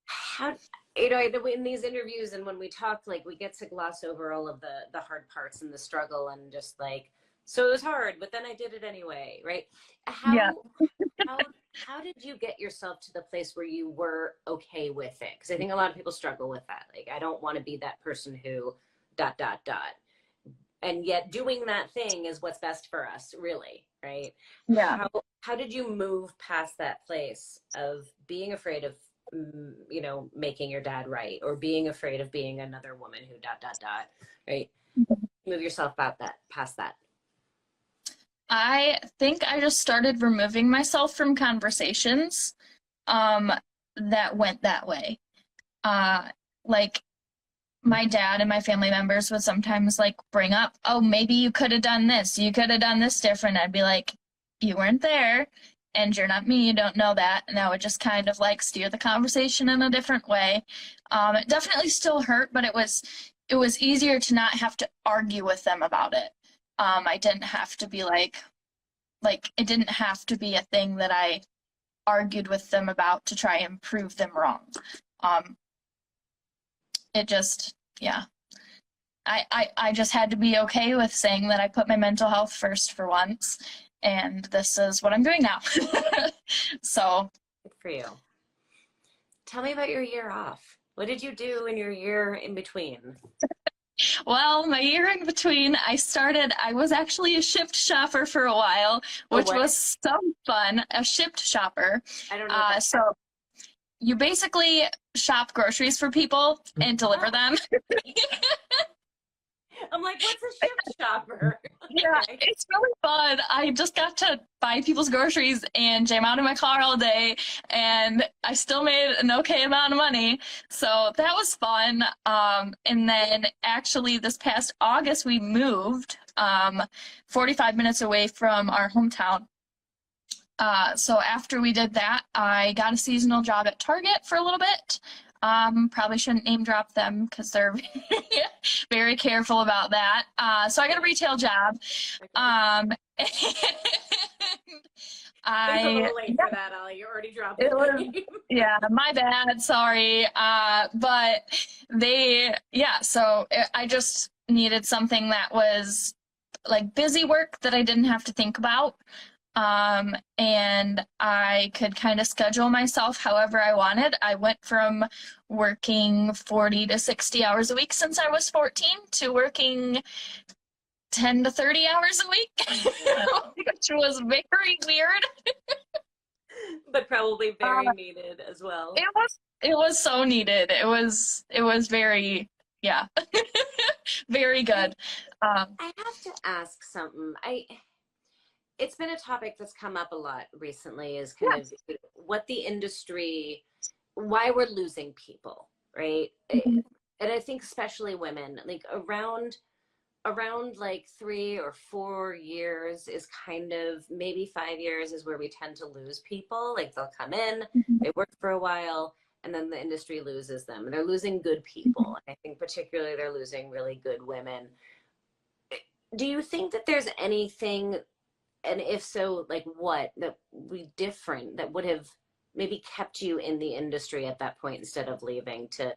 How, you know, in these interviews and when we talk, like, we get to gloss over all of the hard parts and the struggle and just like, so it was hard, but then I did it anyway, right? Yeah. How did you get yourself to the place where you were okay with it? Because I think a lot of people struggle with that. Like, I don't want to be that person who ... And yet doing that thing is what's best for us, really, right? Yeah. How did you move past that place of being afraid of, you know, making your dad right, or being afraid of being another woman who ... right? Move yourself past that. I think I just started removing myself from conversations that went that way. Like, my dad and my family members would sometimes like bring up, "Oh, maybe you could have done this. You could have done this different." I'd be like, "You weren't there and you're not me. You don't know that." And I would just kind of like steer the conversation in a different way. It definitely still hurt, but it was easier to not have to argue with them about it. I didn't have to be like it didn't have to be a thing that I argued with them about to try and prove them wrong. It just, yeah. I just had to be okay with saying that I put my mental health first for once, and this is what I'm doing now. So. Good for you. Tell me about your year off. What did you do in your year in between? Well, my year in between, I was actually a shift shopper for a while, which was so fun. A shift shopper. I don't know. So you basically shop groceries for people and deliver them. I'm like, what's a shift shopper? Yeah, Okay. it's really fun. I just got to buy people's groceries and jam out in my car all day, and I still made an okay amount of money. So that was fun. And then actually this past August, we moved 45 minutes away from our hometown. So after we did that, I got a seasonal job at Target for a little bit. Probably shouldn't name drop them because they're very careful about that. So I got a retail job. It's a little late for that, Ollie. You already dropped it. Yeah, my bad. Sorry. But so I just needed something that was like busy work that I didn't have to think about. And I could kind of schedule myself however I wanted. I went from working 40 to 60 hours a week since I was 14 to working 10 to 30 hours a week, which was very weird. But probably very needed as well. It was so needed. It was very, yeah, very good. I have to ask something. It's been a topic that's come up a lot recently, is kind of what the industry, why we're losing people, right? And I think especially women, like around like 3 or 4 years is kind of, maybe 5 years is where we tend to lose people. Like, they'll come in, they work for a while, and then the industry loses them. And they're losing good people. And I think particularly they're losing really good women. Do you think that there's anything, and if so, like what, that different that would have maybe kept you in the industry at that point instead of leaving to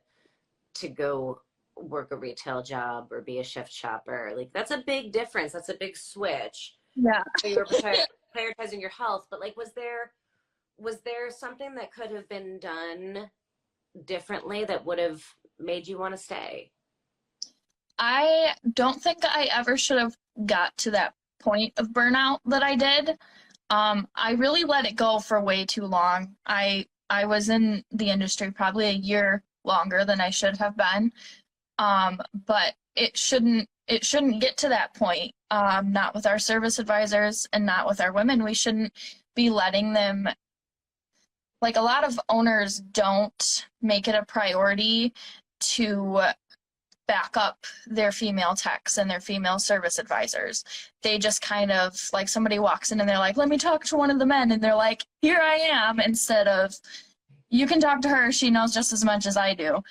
go work a retail job or be a shift shopper? Like, that's a big difference. That's a big switch. Yeah. So you were prioritizing your health, but like, was there something that could have been done differently that would have made you want to stay? I don't think I ever should have got to that point of burnout that I did. I really let it go for way too long. I was in the industry probably a year longer than I should have been. But it shouldn't get to that point. Not with our service advisors and not with our women. We shouldn't be letting them, like, a lot of owners don't make it a priority to back up their female techs and their female service advisors. They just kind of, like, somebody walks in and they're like, let me talk to one of the men, and they're like, here I am, instead of, you can talk to her, she knows just as much as I do.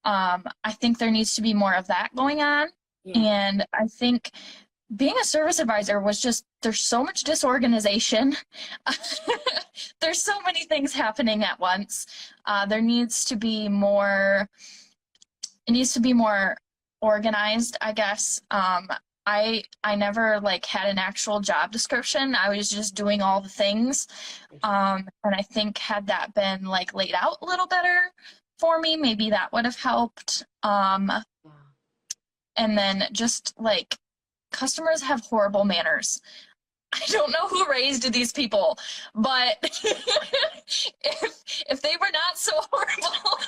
I think there needs to be more of that going on. Yeah. And I think being a service advisor was just, there's so much disorganization. There's so many things happening at once. There needs to be more, it needs to be more organized, I guess. I never like had an actual job description. I was just doing all the things. And I think had that been like laid out a little better for me, maybe that would have helped. And then just like, customers have horrible manners. I don't know who raised these people, but if they were not so horrible,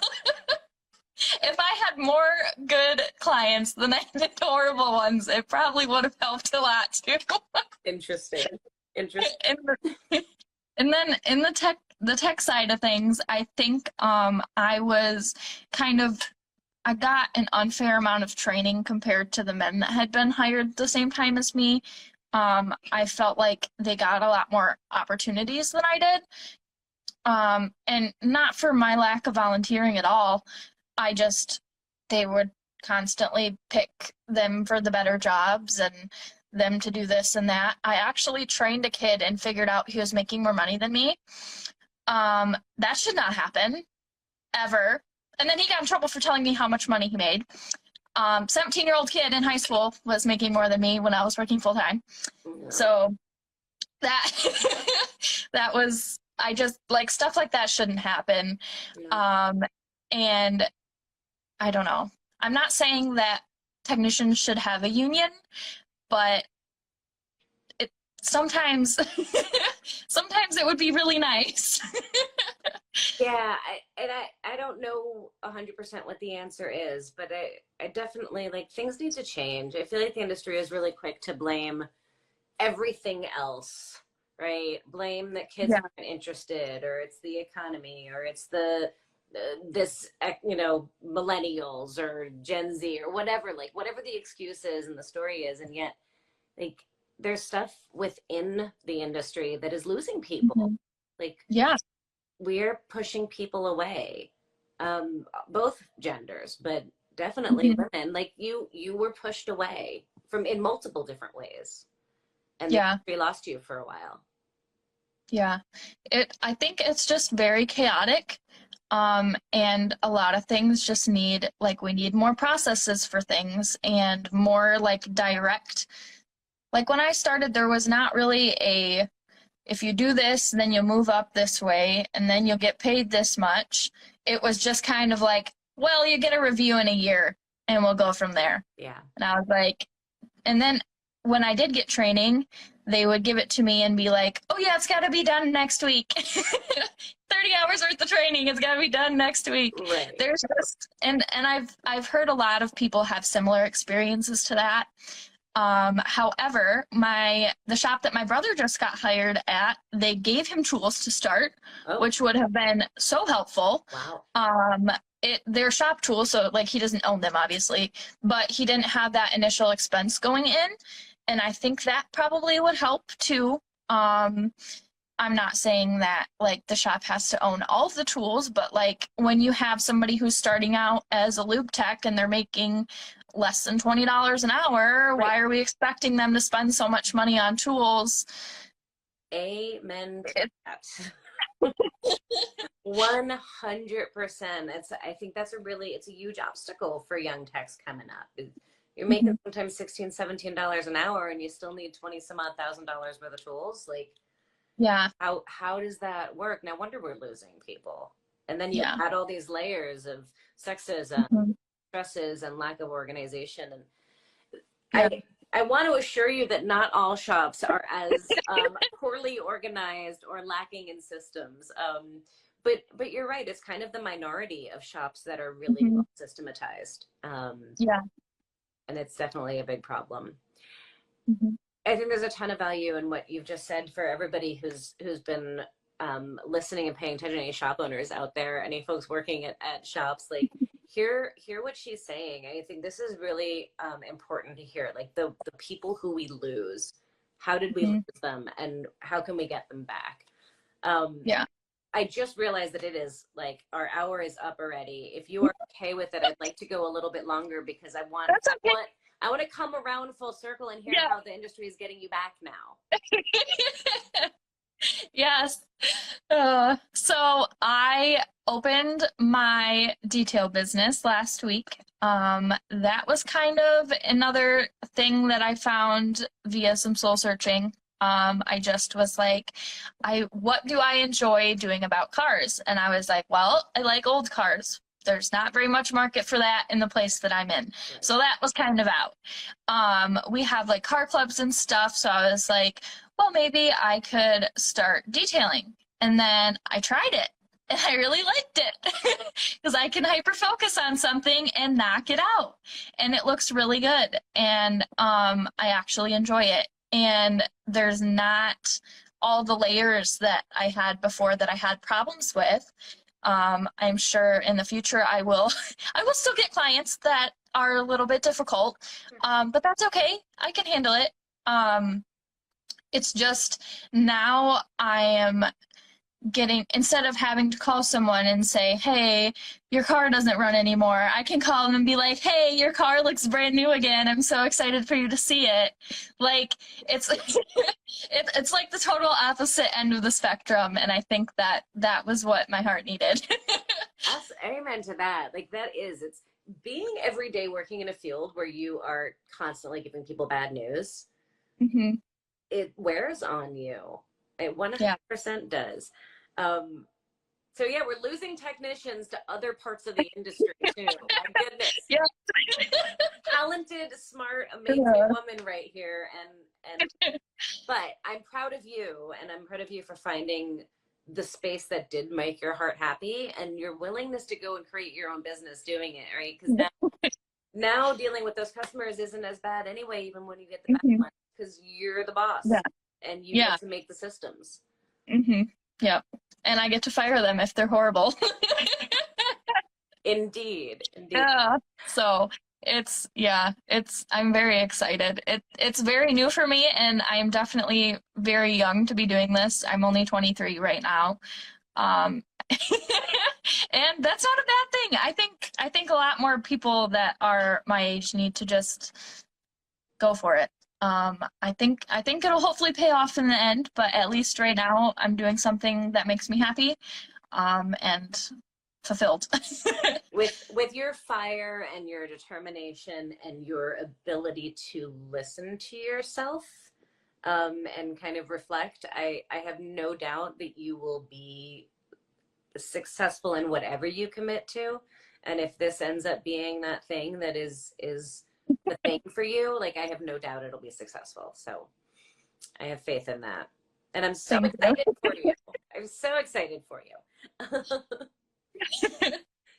if I had more good clients than I did horrible ones, it probably would have helped a lot too. Interesting. Interesting. And then in the tech side of things, I think I was kind of, I got an unfair amount of training compared to the men that had been hired at the same time as me. I felt like they got a lot more opportunities than I did. And not for my lack of volunteering at all. They would constantly pick them for the better jobs and them to do this and that. I actually trained a kid and figured out he was making more money than me. That should not happen, ever. And then he got in trouble for telling me how much money he made. 17-year-old kid in high school was making more than me when I was working full time. Yeah. So that that was, I just, like, stuff like that shouldn't happen. Yeah. And I don't know. I'm not saying that technicians should have a union, but sometimes sometimes it would be really nice. Yeah, I don't know 100% what the answer is, but I definitely, like, things need to change. I feel like the industry is really quick to blame everything else, right? Blame that kids Yeah. aren't interested, or it's the economy, or it's this, millennials or Gen Z or whatever, like whatever the excuse is and the story is. And yet, like, there's stuff within the industry that is losing people. Mhm. Like, Yeah. we're pushing people away, both genders, but definitely Mhm. women. Like, you were pushed away from in multiple different ways, and the Yeah. industry lost you for a while. Yeah. I think it's just very chaotic. And a lot of things just need, like, we need more processes for things and more like direct. Like, when I started, there was not really if you do this, then you'll move up this way and then you'll get paid this much. It was just kind of like, well, you get a review in a year and we'll go from there. Yeah. And I was like, and then when I did get training, they would give it to me and be like, oh yeah, it's got to be done next week. 30 hours worth of training, it's got to be done next week. Right. There's just, and I've heard a lot of people have similar experiences to that. However, the shop that my brother just got hired at, they gave him tools to start, which would have been so helpful. Wow. Their shop tools, so like, he doesn't own them obviously, but he didn't have that initial expense going in, and I think that probably would help too. I'm not saying that like the shop has to own all of the tools, but like, when you have somebody who's starting out as a lube tech and they're making less than $20 an hour, Right. why are we expecting them to spend so much money on tools? Amen to that. 100%. I think it's a huge obstacle for young techs coming up. You're making sometimes $16, $17 an hour, and you still need 20 some odd $1,000 worth of tools. Like, Yeah. how does that work? No wonder we're losing people. And then you Yeah. add all these layers of sexism, Mhm. stresses, and lack of organization. And Yeah. I want to assure you that not all shops are as poorly organized or lacking in systems. But you're right. It's kind of the minority of shops that are really Mhm. well systematized, Yeah. and it's definitely a big problem. Mhm. I think there's a ton of value in what you've just said for everybody who's been listening and paying attention. Any shop owners out there, any folks working at shops, like hear what she's saying. I think this is really important to hear. Like the people who we lose, how did we Mhm. lose them, and how can we get them back? Um, Yeah. I just realized that it is like our hour is up already. If you are okay with it, I'd like to go a little bit longer because That's okay. I want to come around full circle and hear Yeah. how the industry is getting you back now. Yes. So I opened my detail business last week. That was kind of another thing that I found via some soul searching. I just was like, what do I enjoy doing about cars? And I was like, well, I like old cars. There's not very much market for that in the place that I'm in. Right. So that was kind of out. We have like car clubs and stuff. So I was like, well, maybe I could start detailing. And then I tried it and I really liked it because I can hyper focus on something and knock it out. And it looks really good. And I actually enjoy it. And there's not all the layers that I had before that I had problems with. I'm sure in the future I will I will still get clients that are a little bit difficult. But that's okay. I can handle it. It's just now I am getting, instead of having to call someone and say, hey, your car doesn't run anymore, I can call them and be like, hey, your car looks brand new again. I'm so excited for you to see it. Like, it's it's like the total opposite end of the spectrum. And I think that that was what my heart needed. That's amen to that. Like it's being every day working in a field where you are constantly giving people bad news. Hmm. It wears on you. It Yeah. 100% does. Um, so yeah, we're losing technicians to other parts of the industry too. My goodness. Yeah. Talented, smart, amazing Yeah. woman right here. But I'm proud of you, and I'm proud of you for finding the space that did make your heart happy and your willingness to go and create your own business doing it, right? Because now dealing with those customers isn't as bad anyway, even when you get the bad Hmm. ones, because you're the boss Yeah. and you Yeah. get to make the systems. Hmm. Yeah. And I get to fire them if they're horrible. Indeed, indeed. Yeah. So I'm very excited. It's very new for me and I'm definitely very young to be doing this. I'm only 23 right now. Um, and that's not a bad thing. I think a lot more people that are my age need to just go for it. I think it'll hopefully pay off in the end, but at least right now I'm doing something that makes me happy, and fulfilled. With your fire and your determination and your ability to listen to yourself, and kind of reflect, I have no doubt that you will be successful in whatever you commit to. And if this ends up being that thing that is the thing for you, like I have no doubt it'll be successful. So I have faith in that. And I'm so Thank you. excited for you. I'm so excited for you.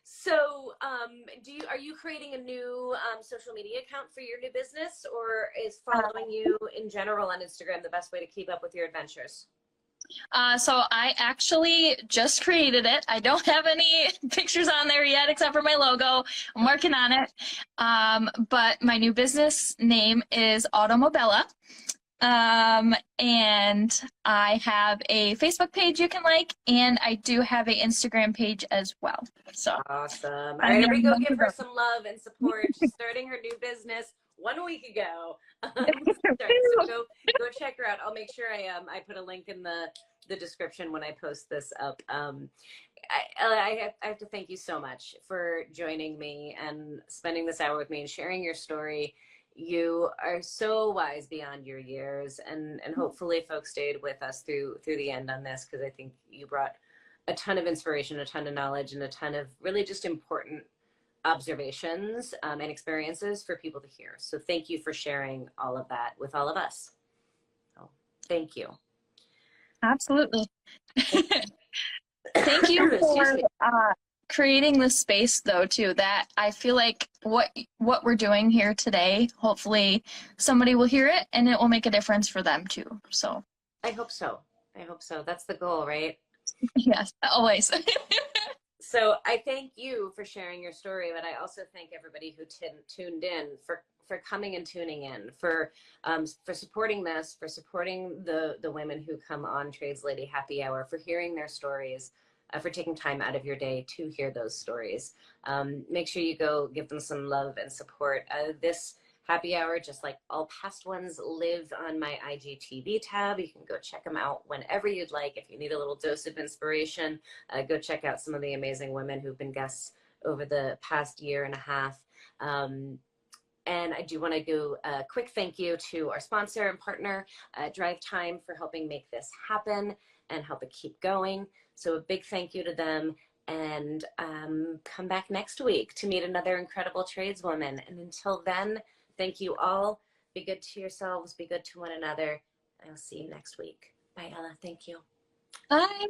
So, are you creating a new social media account for your new business, or is following you in general on Instagram the best way to keep up with your adventures? So I actually just created it. I don't have any pictures on there yet except for my logo. I'm working on it. But my new business name is Automobella. And I have a Facebook page you can like, and I do have an Instagram page as well. So Awesome. All I right, am everybody go give her some love and support. She's starting her new business 1 week ago. So go check her out. I'll make sure I put a link in the description when I post this up. I have to thank you so much for joining me and spending this hour with me and sharing your story. You are so wise beyond your years, and hopefully folks stayed with us through the end on this, because I think you brought a ton of inspiration, a ton of knowledge, and a ton of really just important observations and experiences for people to hear. So thank you for sharing all of that with all of us. So thank you. Absolutely. Thank you Excuse for me. creating the space, though, too. That I feel like what we're doing here today, hopefully somebody will hear it and it will make a difference for them too. So, I hope so. I hope so. That's the goal, right? yes, always. So I thank you for sharing your story, but I also thank everybody who tuned in for coming and tuning in, for supporting this, for supporting the women who come on Trades Lady Happy Hour, for hearing their stories, for taking time out of your day to hear those stories. Make sure you go give them some love and support. This happy hour, just like all past ones, live on my IGTV tab. You can go check them out whenever you'd like. If you need a little dose of inspiration, go check out some of the amazing women who've been guests over the past year and a half. And I do want to do a quick thank you to our sponsor and partner, Drive Time, for helping make this happen and help it keep going. So a big thank you to them. And come back next week to meet another incredible tradeswoman. And until then, thank you all. Be good to yourselves. Be good to one another. I'll see you next week. Bye, Ella. Thank you. Bye.